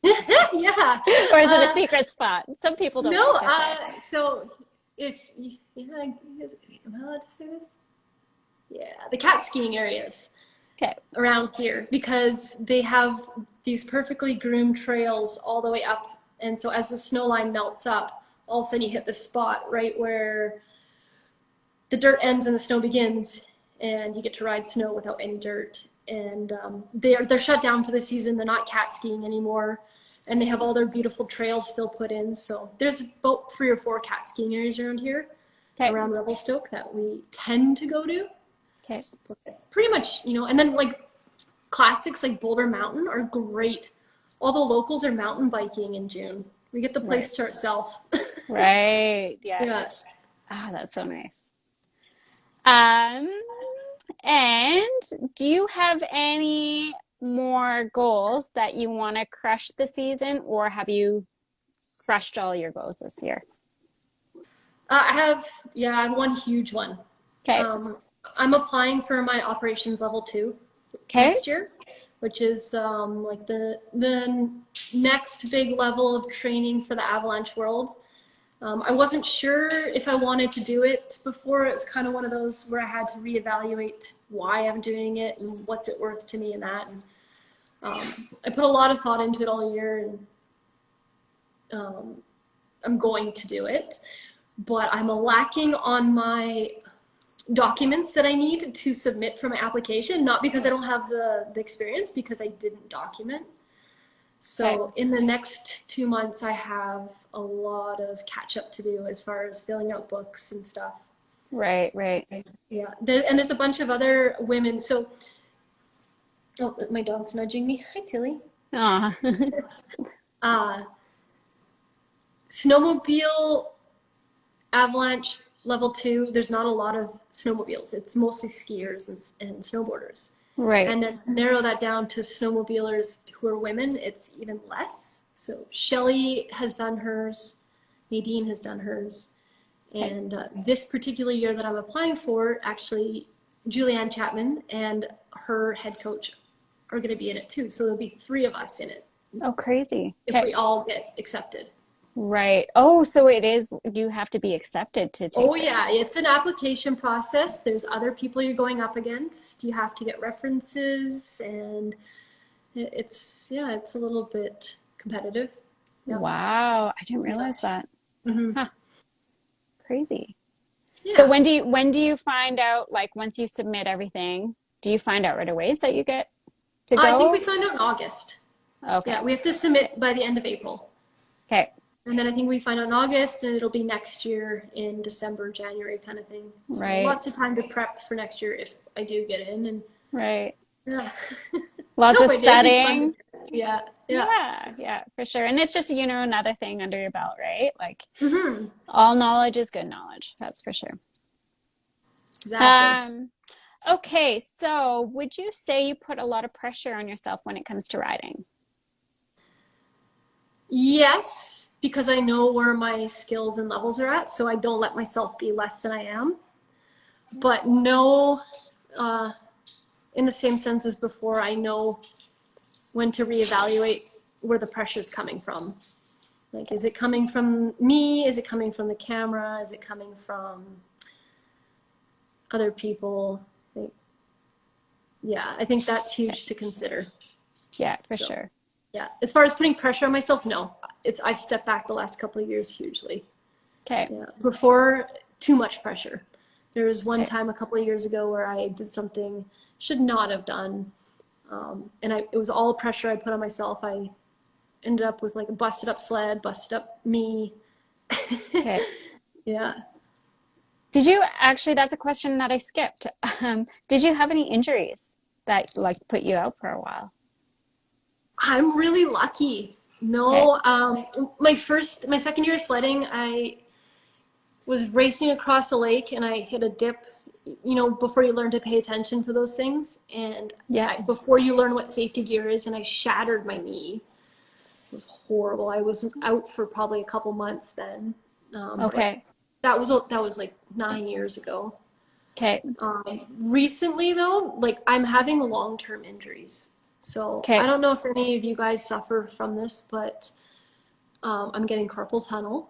Yeah. Or is it a secret spot? Some people don't. No. Like so if am I allowed to say this? Yeah, the cat skiing areas. Okay. Around here, because they have these perfectly groomed trails all the way up, and so as the snow line melts up, all of a sudden you hit the spot right where the dirt ends and the snow begins, and you get to ride snow without any dirt. and they're shut down for the season. They're not cat skiing anymore, and they have all their beautiful trails still put in. So there's about 3 or 4 cat skiing areas around here, Okay. around Revelstoke, that we tend to go to. Okay. Pretty much, and then like classics like Boulder Mountain are great. All the locals are mountain biking in June. We get the place to ourselves. Right. Yes. Yeah. Ah, that's so nice. Um, and do you have any more goals that you want to crush this season, or have you crushed all your goals this year? I have one huge one. Okay. I'm applying for my operations level 2 Okay. next year, which is like the next big level of training for the avalanche world. I wasn't sure if I wanted to do it before. It was kind of one of those where I had to reevaluate why I'm doing it and what's it worth to me and that. And I put a lot of thought into it all year, and I'm going to do it. But I'm lacking on my documents that I need to submit for my application, not because I don't have the experience, because I didn't document. So in the next 2 months, I have a lot of catch up to do as far as filling out books and stuff. Right. Yeah. And there's a bunch of other women. So, oh, my dog's nudging me. Hi, Tilly. Aw. Snowmobile avalanche level 2, there's not a lot of snowmobiles. It's mostly skiers and snowboarders. Right. And then to narrow that down to snowmobilers who are women, it's even less. So Shelly has done hers, Nadine has done hers. And this particular year that I'm applying for, actually, Julianne Chapman and her head coach are going to be in it too. So there'll be 3 of us in it. Oh, crazy. If we all get accepted. Right. Oh, so it is, you have to be accepted to take this. Yeah, it's an application process. There's other people you're going up against. You have to get references, and it's a little bit competitive. Yeah. Wow, I didn't realize that. Mm-hmm. Huh. Crazy. Yeah. So when do you find out, like once you submit everything, do you find out right away that you get to go? I think we find out in August. Okay. Yeah, we have to submit by the end of April. Okay. And then I think we find out in August, and it'll be next year in December, January kind of thing. So Right. lots of time to prep for next year if I do get in. And Right. yeah. Lots of studying. Yeah, for sure. And it's just, another thing under your belt, right? Like mm-hmm. all knowledge is good knowledge. That's for sure. Exactly. Okay, so would you say you put a lot of pressure on yourself when it comes to riding? Yes, because I know where my skills and levels are at, so I don't let myself be less than I am. But no, in the same sense as before, I know when to reevaluate where the pressure is coming from. Like, is it coming from me? Is it coming from the camera? Is it coming from other people? I think that's huge to consider. Yeah, for sure. Yeah, as far as putting pressure on myself, no. I've stepped back the last couple of years hugely. Okay. Yeah. Before, too much pressure. There was one time a couple of years ago where I did something should not have done, and it was all pressure I put on myself. I ended up with like a busted up sled, busted up me. Okay. Yeah. Did you actually, that's a question that I skipped. Did you have any injuries that like put you out for a while? I'm really lucky. No, my second year of sledding, I was racing across a lake and I hit a dip, before you learn to pay attention for those things. And before you learn what safety gear is, and I shattered my knee. It was horrible. I was out for probably a couple months then. Okay. That was like 9 years ago. Okay. Recently though, like I'm having long-term injuries. So I don't know if any of you guys suffer from this, but I'm getting carpal tunnel.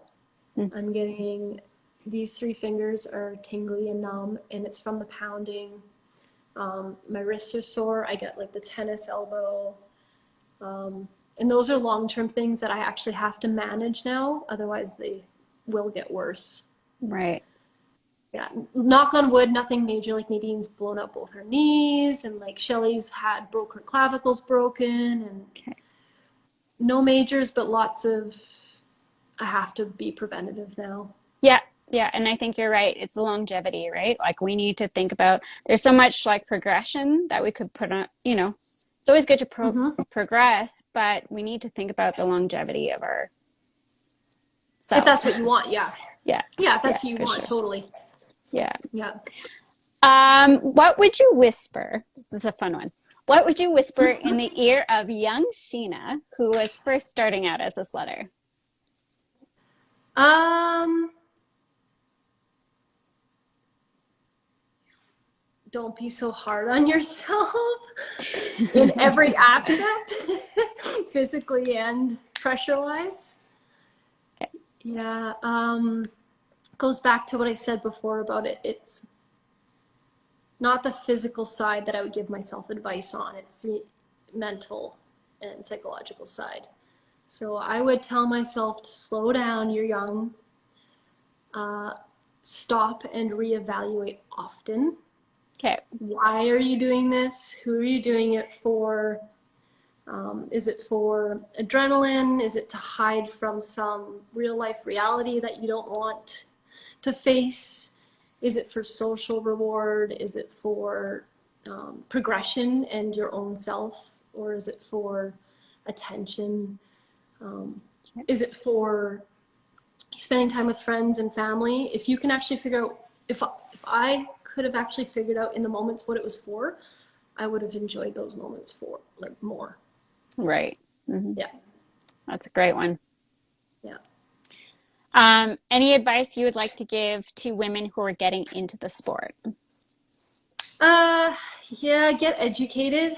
I'm getting, these 3 fingers are tingly and numb, and it's from the pounding. My wrists are sore. I get like the tennis elbow. And those are long-term things that I actually have to manage now. Otherwise they will get worse. Right. Yeah, knock on wood, nothing major. Like Nadine's blown out both her knees, and like Shelly's had broke her clavicles broken, and Okay. no majors, but lots of I have to be preventative now. Yeah, yeah, and I think you're right. It's the longevity, right? Like we need to think about there's so much like progression that we could put on, it's always good to progress, but we need to think about the longevity of our If that's selves. what you want, yeah. Yeah. Yeah, if Yeah, that's what you for want, sure. totally. Yeah. Yeah. What would you whisper? This is a fun one. What would you whisper in the ear of young Sheena, who was first starting out as a sledder? Um, don't be so hard on yourself in every aspect, physically and pressure-wise. Okay. Yeah, goes back to what I said before about it. It's not the physical side that I would give myself advice on. It's the mental and psychological side. So I would tell myself to slow down, you're young, stop and reevaluate often. Okay. Why are you doing this? Who are you doing it for? Is it for adrenaline? Is it to hide from some real life reality that you don't want to face? Is it for social reward? Is it for progression and your own self? Or is it for attention? Is it for spending time with friends and family? If you can actually figure out, if I could have actually figured out in the moments what it was for, I would have enjoyed those moments for like more. Right. Mm-hmm. Yeah. That's a great one. Yeah. Any advice you would like to give to women who are getting into the sport? Yeah, get educated.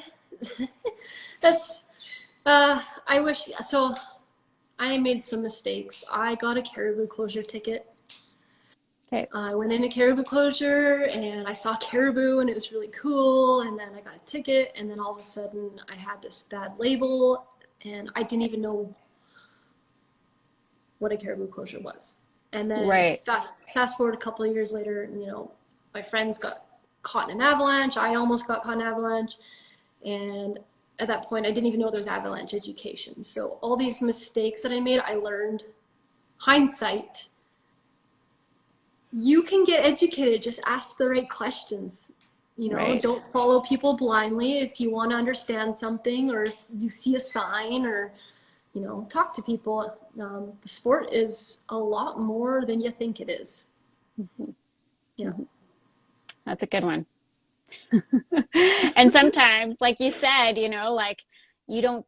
That's, I wish, so I made some mistakes. I got a caribou closure ticket. Okay. I went into caribou closure and I saw caribou and it was really cool. And then I got a ticket and then all of a sudden I had this bad label and I didn't even know what a caribou closure was. And then Right. fast forward a couple of years later, my friends got caught in an avalanche. I almost got caught in an avalanche. And at that point, I didn't even know there was avalanche education. So all these mistakes that I made, I learned. Hindsight, you can get educated. Just ask the right questions. Right. Don't follow people blindly. If you want to understand something or if you see a sign or, talk to people. The sport is a lot more than you think it is. Mm-hmm. Yeah. That's a good one. And sometimes, like you said, like you don't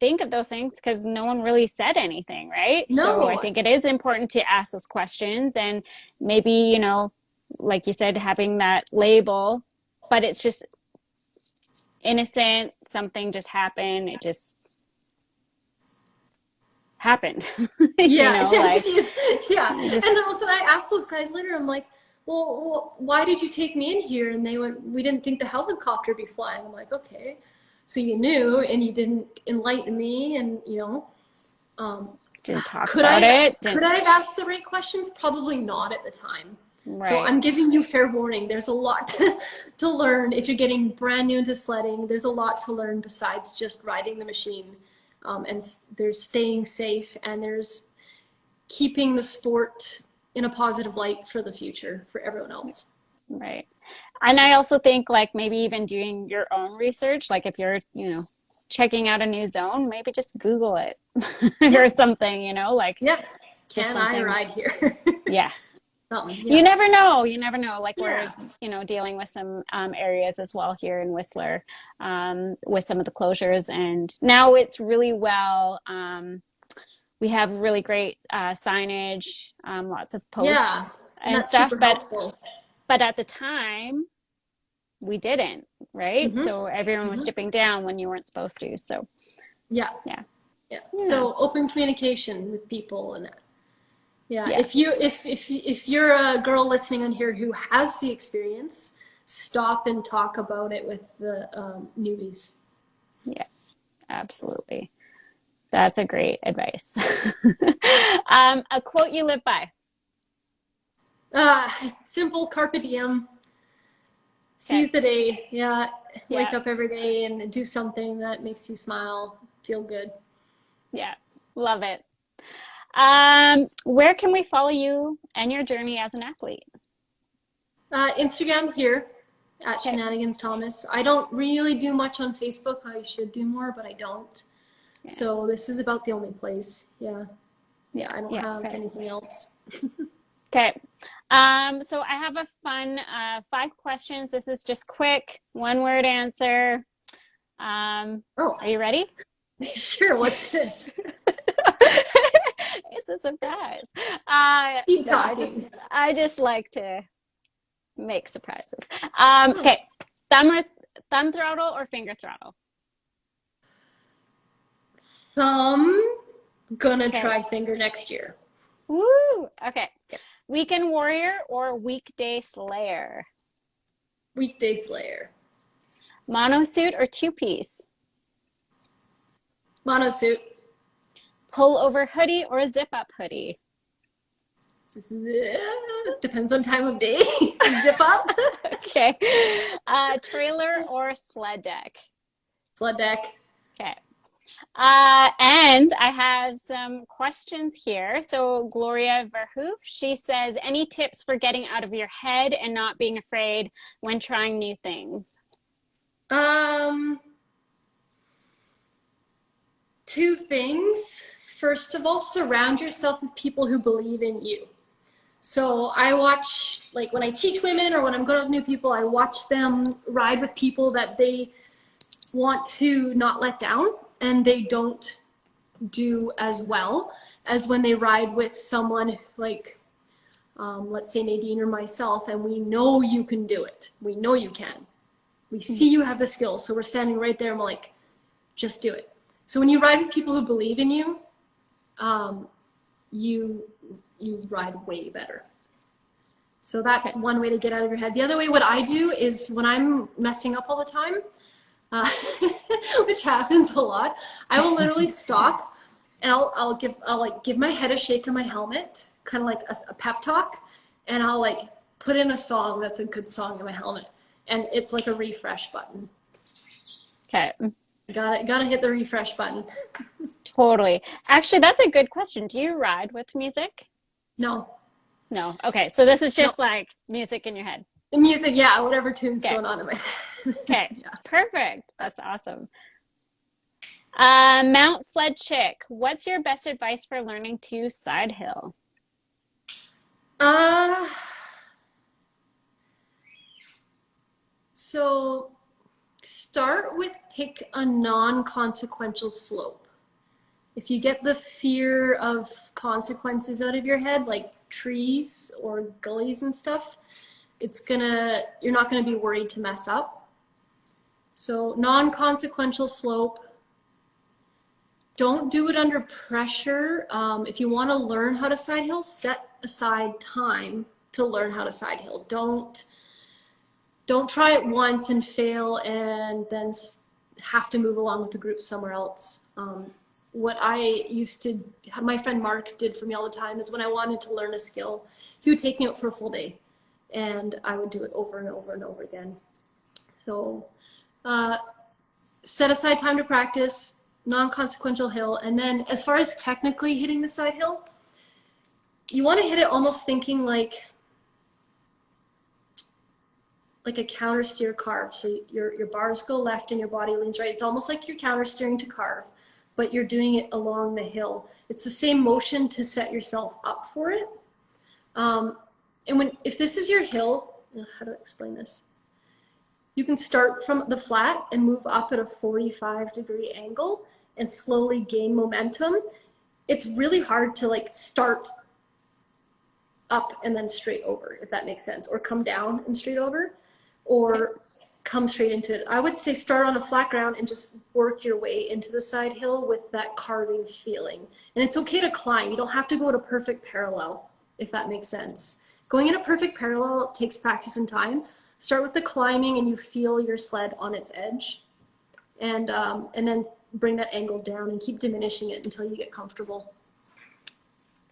think of those things because no one really said anything, right? So I No. think it is important to ask those questions and maybe, like you said, having that label, but it's just innocent, something just happened, it just happened. Yeah, Like yeah. just And then also I asked those guys later, I'm like, well, why did you take me in here? And they went, we didn't think the helicopter would be flying. I'm like, okay. So you knew and you didn't enlighten me and, didn't talk could about I it. could I have asked the right questions? Probably not at the time. So Right. I'm giving you fair warning. There's a lot to learn if you're getting brand new into sledding. There's a lot to learn besides just riding the machine. And there's staying safe and there's keeping the sport in a positive light for the future for everyone else. Right. And I also think like maybe even doing your own research, like if you're, checking out a new zone, maybe just Google it Yeah. or something, like Yeah. just Can I something. ride here? Yes. Something. You Yeah. never know. You never know. Like we're, Yeah. dealing with some areas as well here in Whistler with some of the closures. And now it's really well, we have really great signage, lots of Yeah. posts And and that's stuff. super helpful. But at the time, we didn't, right? Mm-hmm. So everyone was Mm-hmm. dipping down when you weren't supposed to. So Yeah. yeah, Yeah. yeah, So open communication with people and yeah, yeah, if you're a girl listening on here who has the experience, stop and talk about it with the newbies. yeah, absolutely. That's a great advice. A quote you live by. Simple carpe diem. Okay. Seize the day. Yeah. Yeah. Wake up every day and do something that makes you smile, feel good. Yeah. Love it. Where can we follow you and your journey as an athlete? Instagram here at Okay. Shenanigans Thomas. I don't really do much on Facebook. I should do more, but I don't. Yeah. So this is about the only place. Yeah. Yeah, I don't Yeah. have Fair. anything else. Okay. So I have a fun 5 questions. This is just quick, 1 word answer. Oh, Are you ready? sure. What's this? It's a surprise. Keep No, I just talking. I just like to make surprises. Okay. Thumb or thumb throttle or finger throttle? Thumb. Gonna Okay. try finger next year. Woo. Okay. Weekend warrior or weekday slayer? Weekday Slayer. Monosuit or two-piece? Monosuit. Pull over hoodie or zip up hoodie? Depends on time of day. Zip up. Okay. Trailer or sled deck? Sled deck. Okay. And I have some questions here. So Gloria Verhoof, she says, any tips for getting out of your head and not being afraid when trying new things? Um, Two things. First of all, surround yourself with people who believe in you. So I watch, like when I teach women or when I'm going out with new people, I watch them ride with people that they want to not let down and they don't do as well as when they ride with someone like, let's say Nadine or myself, and we know you can do it. We know you can. We see you have the skills. So we're standing right there and we're like, just do it. So when you ride with people who believe in you, you ride way better. So that's one way to get out of your head. The other way, what I do is when I'm messing up all the time, which happens a lot, I will literally stop and I'll give my head a shake on my helmet, kind of like a pep talk, and I'll like put in a song that's a good song in my helmet, and it's like a refresh button. Okay. Gotta hit the refresh button. Totally. Actually, that's a good question. Do you ride with music? No, No. Okay. So this is no, just like music in your head. the music, yeah, whatever tune's Okay. going on in my head. Okay. Yeah. Perfect. That's awesome. Mount Sled Chick, what's your best advice for learning to side hill? Uh, so start with pick a non-consequential slope. If you get the fear of consequences out of your head, like trees or gullies and stuff, you're not gonna be worried to mess up. So non-consequential slope. Don't do it under pressure. If you want to learn how to side hill, set aside time to learn how to side hill. Don't try it once and fail and then have to move along with the group somewhere else. What I used to, my friend Mark did for me all the time is when I wanted to learn a skill, he would take me out for a full day and I would do it over and over and over again. So set aside time to practice, non-consequential hill, and then as far as technically hitting the side hill, you want to hit it almost thinking like a counter steer carve. So your bars go left and your body leans right. It's almost like you're counter steering to carve, but you're doing it along the hill. It's the same motion to set yourself up for it. And if this is your hill, how do I explain this? You can start from the flat and move up at a 45-degree angle and slowly gain momentum. It's really hard to like start up and then straight over, if that makes sense, or come down and straight over, or come straight into it. I would say start on a flat ground and just work your way into the side hill with that carving feeling. And it's okay to climb. You don't have to go to perfect parallel, if that makes sense. Going in a perfect parallel takes practice and time. Start with the climbing and you feel your sled on its edge. And then bring that angle down and keep diminishing it until you get comfortable.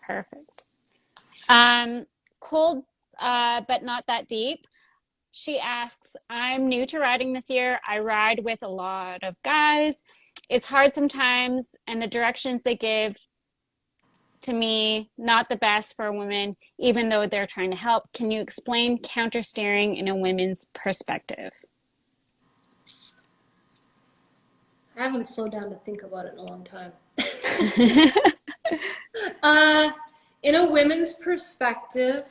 Perfect. Cold but not that deep. She asks, I'm new to riding this year. I ride with a lot of guys. It's hard sometimes, and the directions they give to me, not the best for women, even though they're trying to help. Can you explain countersteering in a women's perspective? I haven't slowed down to think about it in a long time. In a women's perspective,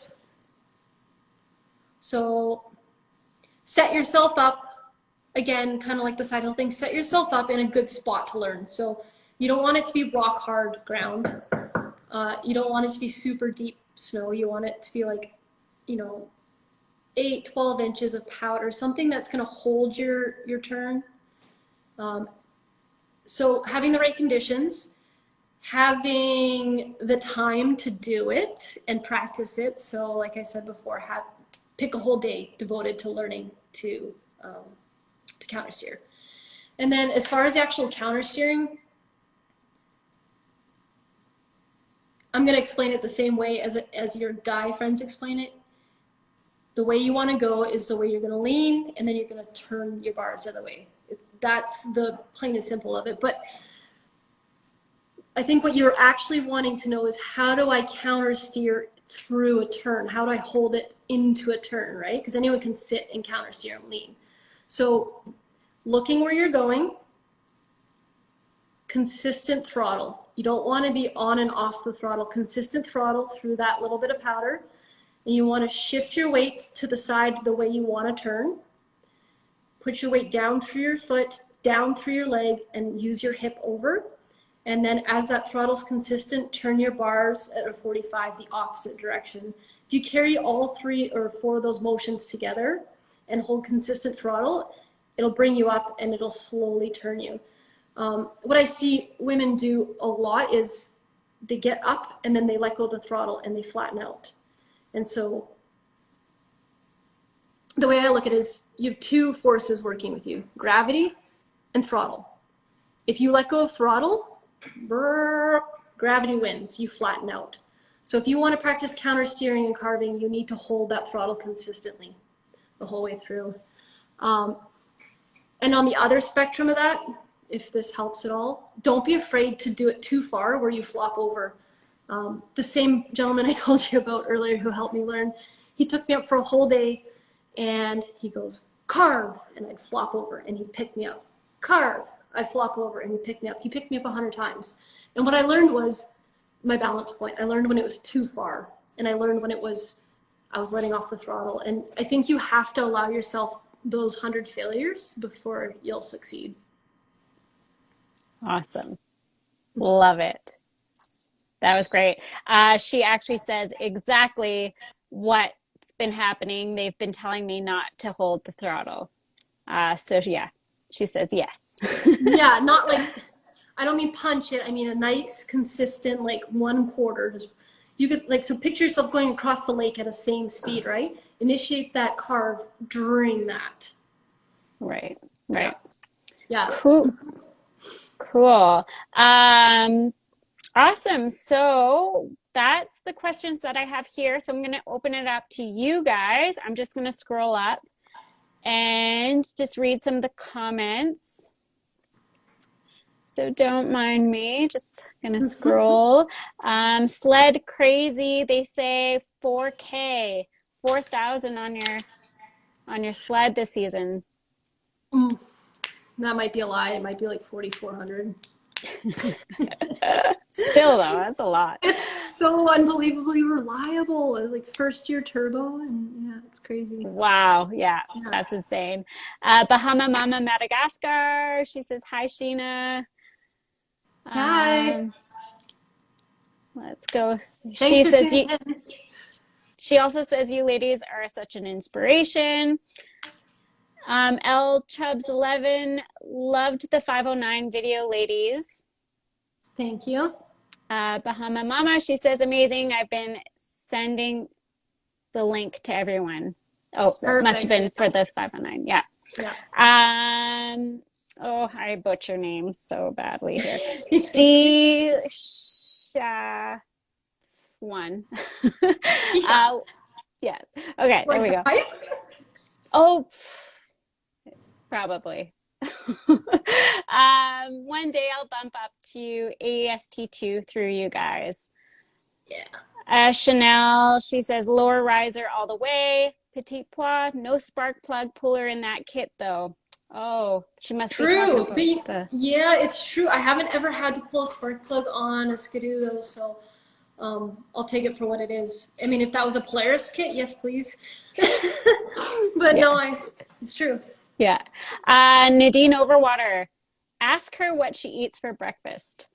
so set yourself up, again, kind of like the side hill thing, set yourself up in a good spot to learn. So you don't want it to be rock hard ground. You don't want it to be super deep snow. You want it to be like, 8, 12 inches of powder, something that's going to hold your turn. So having the right conditions, having the time to do it and practice it. So like I said before, pick a whole day devoted to learning to countersteer. And then as far as the actual countersteering, I'm going to explain it the same way as your guy friends explain it. The way you want to go is the way you're going to lean, and then you're going to turn your bars the other way. That's the plain and simple of it. But I think what you're actually wanting to know is, how do I countersteer through a turn? How do I hold it into a turn, right? Because anyone can sit and countersteer and lean. So looking where you're going, consistent throttle. You don't want to be on and off the throttle. Consistent throttle through that little bit of powder. And you want to shift your weight to the side the way you want to turn. Put your weight down through your foot, down through your leg, and use your hip over. And then as that throttle's consistent, turn your bars at a 45 the opposite direction. If you carry all 3 or 4 of those motions together and hold consistent throttle, it'll bring you up and it'll slowly turn you. What I see women do a lot is they get up and then they let go of the throttle and they flatten out. And so the way I look at it is, you have 2 forces working with you, gravity and throttle. If you let go of throttle, gravity wins, you flatten out. So if you want to practice countersteering and carving, you need to hold that throttle consistently the whole way through. And on the other spectrum of that, if this helps at all, don't be afraid to do it too far where you flop over. The same gentleman I told you about earlier who helped me learn, he took me up for a whole day and he goes, carve, and I'd flop over and he'd pick me up. Carve, I'd flop over and he'd pick me up. He picked me up 100 times. And what I learned was my balance point. I learned when it was too far, and I learned when I was letting off the throttle. And I think you have to allow yourself those 100 failures before you'll succeed. Awesome. Love it. That was great. She actually says exactly what's been happening. They've been telling me not to hold the throttle. So yeah, she says yes. Yeah, not like, I don't mean punch it. I mean a nice, consistent, like 1/4. Just, you could, like, so picture yourself going across the lake at a same speed, right? Initiate that carve during that. Right. Yeah. Cool. Awesome. So that's the questions that I have here. So I'm going to open it up to you guys. I'm just going to scroll up and just read some of the comments. So don't mind me, just going to scroll. Sled Crazy, they say 4K, 4,000 on your sled this season. That might be a lie. It might be like 4,400. Still though, that's a lot. It's so unbelievably reliable. Like first year turbo, and yeah, it's crazy. Wow, yeah. That's insane. Bahama Mama Madagascar, she says hi, Sheena. Hi. Let's go. Thanks She also says you ladies are such an inspiration. L Chubbs 11 loved the 509 video, ladies. Thank you. Bahama Mama, she says amazing. I've been sending the link to everyone. Oh, it must have been for the 509. Yeah. Oh, I butcher names so badly here. D-Sha one. Yeah. Okay, there Like we the go. pipe? Oh, probably. One day I'll bump up to AEST2 through you guys. Yeah. Chanel, she says lower riser all the way. Petit pois, no spark plug puller in that kit though. Oh, she must be talking True. about But the. yeah, it's true. I haven't ever had to pull a spark plug on a Skidoo though, so I'll take it for what it is. I mean, if that was a Polaris kit, yes, please. But Yeah, no, it's true. yeah. Nadine Overwater, ask her what she eats for breakfast.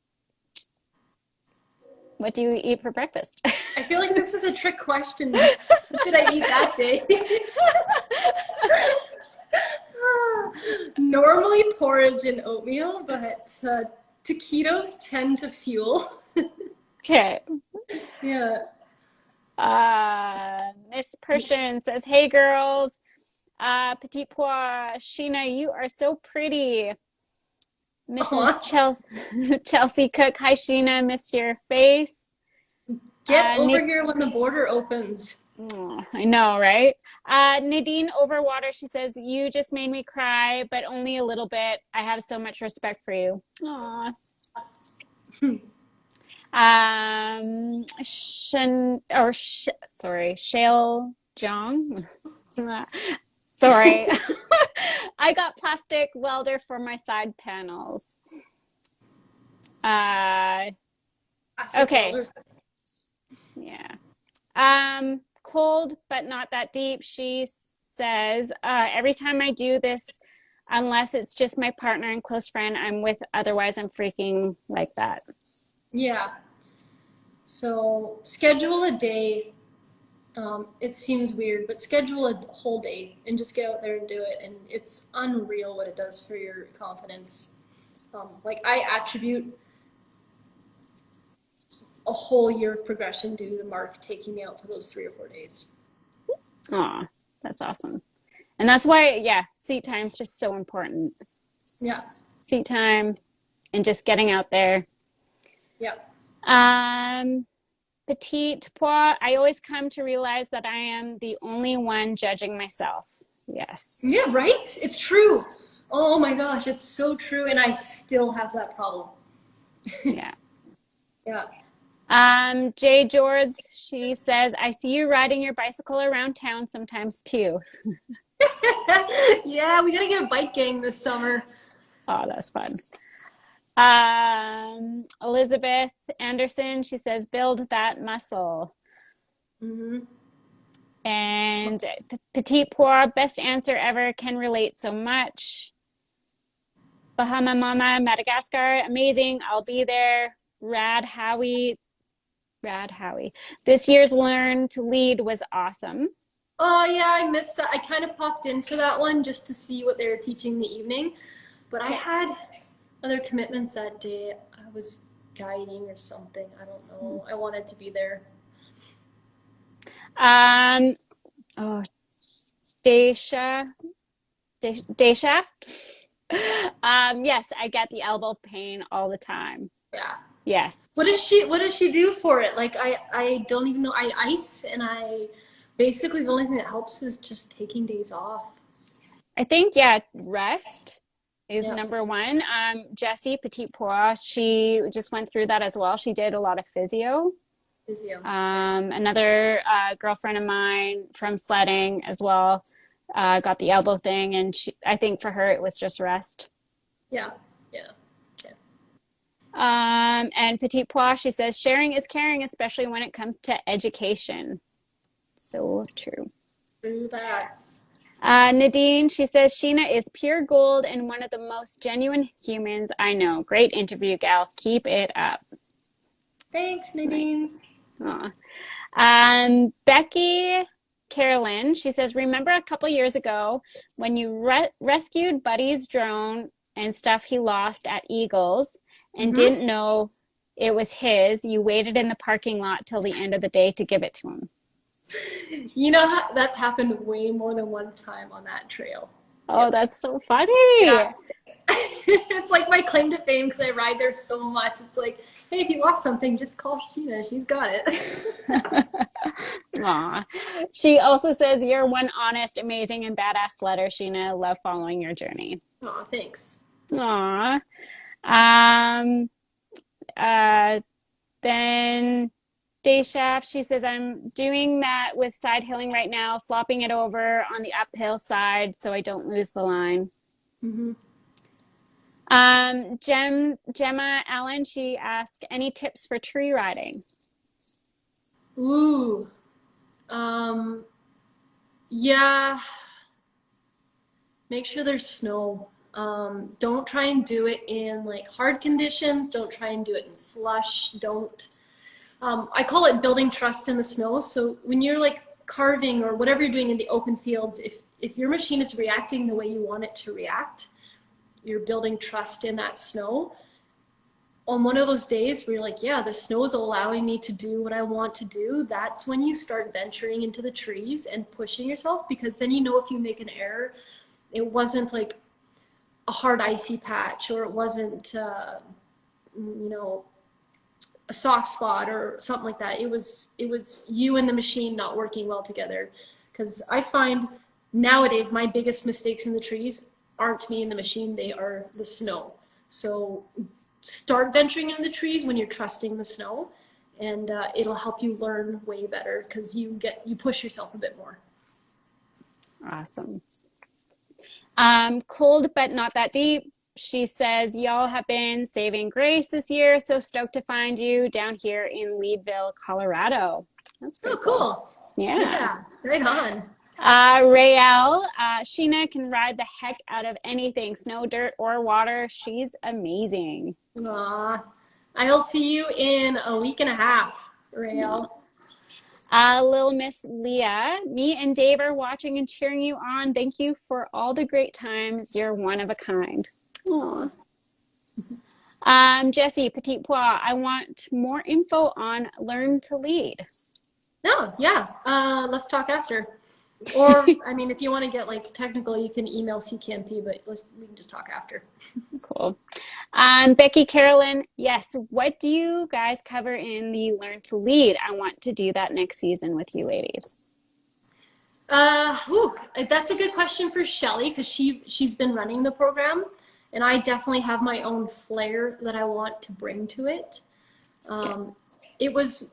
What do you eat for breakfast? I feel like this is a trick question. What did I eat that day? Normally porridge and oatmeal, but taquitos tend to fuel. Okay. Yeah. Miss Persian says, hey girls, Petit Pois, Sheena, you are so pretty. Mrs. Aw. Chelsea Cook, hi Sheena, miss your face. Get over Nad here when the border opens. oh, I know, right? Nadine Overwater, she says, you just made me cry, but only a little bit. I have so much respect for you. Aw. Sorry, Shale Jong. Sorry. I got plastic welder for my side panels. Okay. Yeah. Cold, but not that deep. She says, every time I do this, unless it's just my partner and close friend I'm with, otherwise I'm freaking like that. Yeah. So schedule a day. It seems weird, but schedule a whole day and just get out there and do it. And it's unreal what it does for your confidence. Like I attribute a whole year of progression due to Mark taking me out for those 3 or 4 days. Aw, that's awesome. And that's why, yeah, seat time is just so important. Yeah. Seat time and just getting out there. Yeah. Petite pois, I always come to realize that I am the only one judging myself. Yes. Yeah, right? It's true. Oh my gosh, it's so true. And I still have that problem. Yeah. Yeah. Jay George, she says, I see you riding your bicycle around town sometimes too. Yeah, we gotta get a bike gang this summer. Oh, that's fun. Elizabeth Anderson, she says, build that muscle. Mm-hmm. And Petit Pois, best answer ever, can relate so much. Bahama Mama, Madagascar, amazing. I'll be there. Rad Howie. This year's Learn to Lead was awesome. Oh yeah, I missed that. I kind of popped in for that one just to see what they were teaching in the evening, but I had other commitments that day. I was guiding or something. I don't know. I wanted to be there. Oh, Daisha. Yes, I get the elbow pain all the time. Yeah. Yes. What does she do for it? Like I don't even know. I ice and I basically the only thing that helps is just taking days off. I think, yeah, rest is Yeah. number one. Jessie Petit Pois, she just went through that as well. She did a lot of physio. Physio. Another girlfriend of mine from sledding as well got the elbow thing, and I think for her it was just rest. Yeah. Yeah. And Petit Pois, she says, sharing is caring, especially when it comes to education. So true. True that. Nadine, she says, Sheena is pure gold and one of the most genuine humans I know. Great interview, gals. Keep it up. Thanks, Nadine. Becky Carolyn, she says, remember a couple years ago when you rescued Buddy's drone and stuff he lost at Eagles and didn't know it was his? You waited in the parking lot till the end of the day to give it to him. You know, that's happened way more than one time on that trail. Oh, that's so funny. Yeah. It's like my claim to fame because I ride there so much. It's like, hey, if you lost something, just call Sheena. She's got it. Aw. She also says, you're one honest, amazing, and badass sledder, Sheena. Love following your journey. Aw, thanks. Aw. Um, uh, then Day Shaft, she says, I'm doing that with side hilling right now, flopping it over on the uphill side so I don't lose the line. Mm-hmm. Gemma Allen, she asked, any tips for tree riding? Ooh. Yeah. Make sure there's snow. Don't try and do it in like hard conditions. Don't try and do it in slush. Don't. I call it building trust in the snow. So when you're like carving or whatever you're doing in the open fields, if your machine is reacting the way you want it to react, you're building trust in that snow. On one of those days where you're like, yeah, the snow is allowing me to do what I want to do, that's when you start venturing into the trees and pushing yourself, because then you know if you make an error, it wasn't like a hard icy patch, or it wasn't, you know, a soft spot or something like that. It was you and the machine not working well together. Because I find nowadays my biggest mistakes in the trees aren't me and the machine, they are the snow. So start venturing into the trees when you're trusting the snow, and it'll help you learn way better because you push yourself a bit more. Awesome. Cold but not that deep. She says, y'all have been saving grace this year, so stoked to find you down here in Leadville, Colorado. That's pretty cool. Yeah. Right on. Rael, Sheena can ride the heck out of anything, snow, dirt, or water. She's amazing. Aw. I'll see you in a week and a half, Rael. Little Miss Leah, me and Dave are watching and cheering you on. Thank you for all the great times. You're one of a kind. Aww. Jessie, Petit Pois, I want more info on Learn to Lead. No, yeah. Let's talk after. Or, I mean, if you want to get like technical, you can email CKMP, but we can just talk after. Cool. Becky Carolyn, yes. What do you guys cover in the Learn to Lead? I want to do that next season with you ladies. That's a good question for Shelly, because she's been running the program, and I definitely have my own flair that I want to bring to it. It was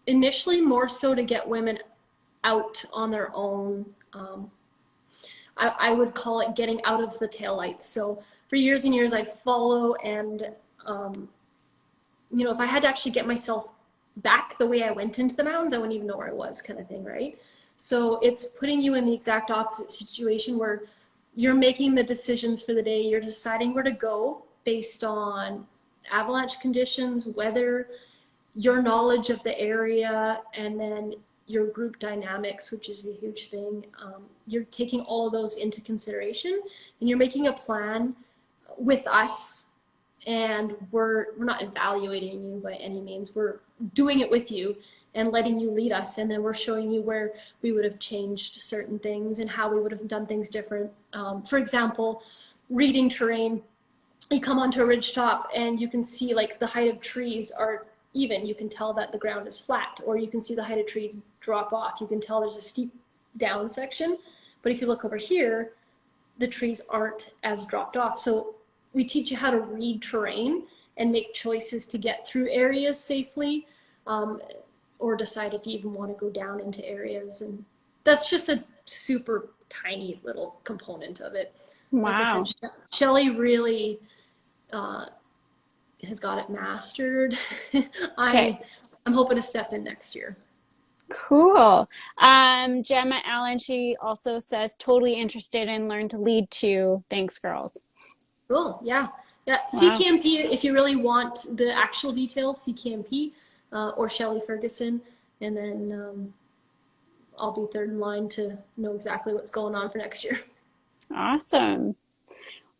initially more so to get women out on their own. I would call it getting out of the taillights. So for years and years, I'd follow, and you know, if I had to actually get myself back the way I went into the mountains, I wouldn't even know where I was, kind of thing, right? So it's putting you in the exact opposite situation where you're making the decisions for the day. You're deciding where to go based on avalanche conditions, weather, your knowledge of the area, and then your group dynamics, which is a huge thing. You're taking all of those into consideration, and you're making a plan with us, and we're not evaluating you by any means. We're doing it with you and letting you lead us, and then we're showing you where we would have changed certain things and how we would have done things different. For example, reading terrain. You come onto a ridge top and you can see like the height of trees are even. You can tell that the ground is flat, or you can see the height of trees drop off. You can tell there's a steep down section, but if you look over here, the trees aren't as dropped off. So we teach you how to read terrain and make choices to get through areas safely, or decide if you even want to go down into areas. And that's just a super tiny little component of it. Wow. Like I said, Shelly really has got it mastered. I'm hoping to step in next year. Cool. Gemma Allen, she also says, totally interested in Learn to Lead too. Thanks, girls. Cool. Yeah. Wow. CKMP, if you really want the actual details, CKMP or Shelly Ferguson, and then I'll be third in line to know exactly what's going on for next year. Awesome.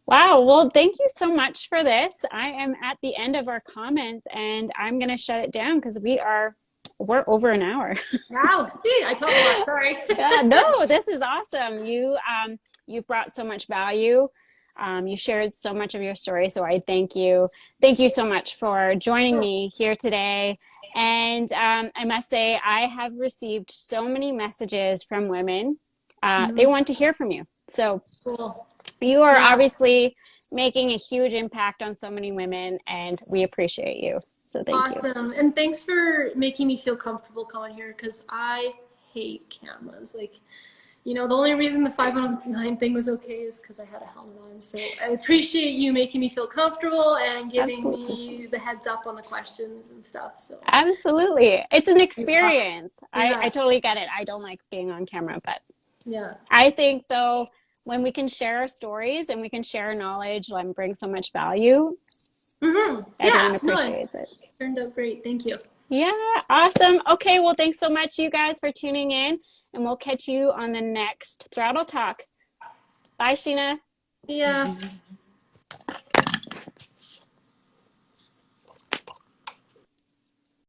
Wow. Well, thank you so much for this. I am at the end of our comments, and I'm going to shut it down because we're over an hour. Wow. I talk a lot. Sorry. Yeah, no, this is awesome. You've brought so much value. You shared so much of your story, so I thank you. Thank you so much for joining me here today. And I must say, I have received so many messages from women. They want to hear from you. So Cool. you are Yeah. obviously making a huge impact on so many women, and we appreciate you. So thank you. Awesome. And thanks for making me feel comfortable coming here because I hate cameras. Like, the only reason the 509 thing was okay is because I had a helmet on. So I appreciate you making me feel comfortable and giving Absolutely. me the heads up on the questions and stuff. So Absolutely. It's an experience. Yeah. I totally get it. I don't like being on camera, but Yeah. I think though, when we can share our stories and we can share our knowledge and bring so much value, everyone Yeah. No, appreciates it. it turned out great. Thank you. Yeah, awesome. Okay, well, thanks so much, you guys, for tuning in, and we'll catch you on the next Throttle Talk. Bye, Sheena. Yeah.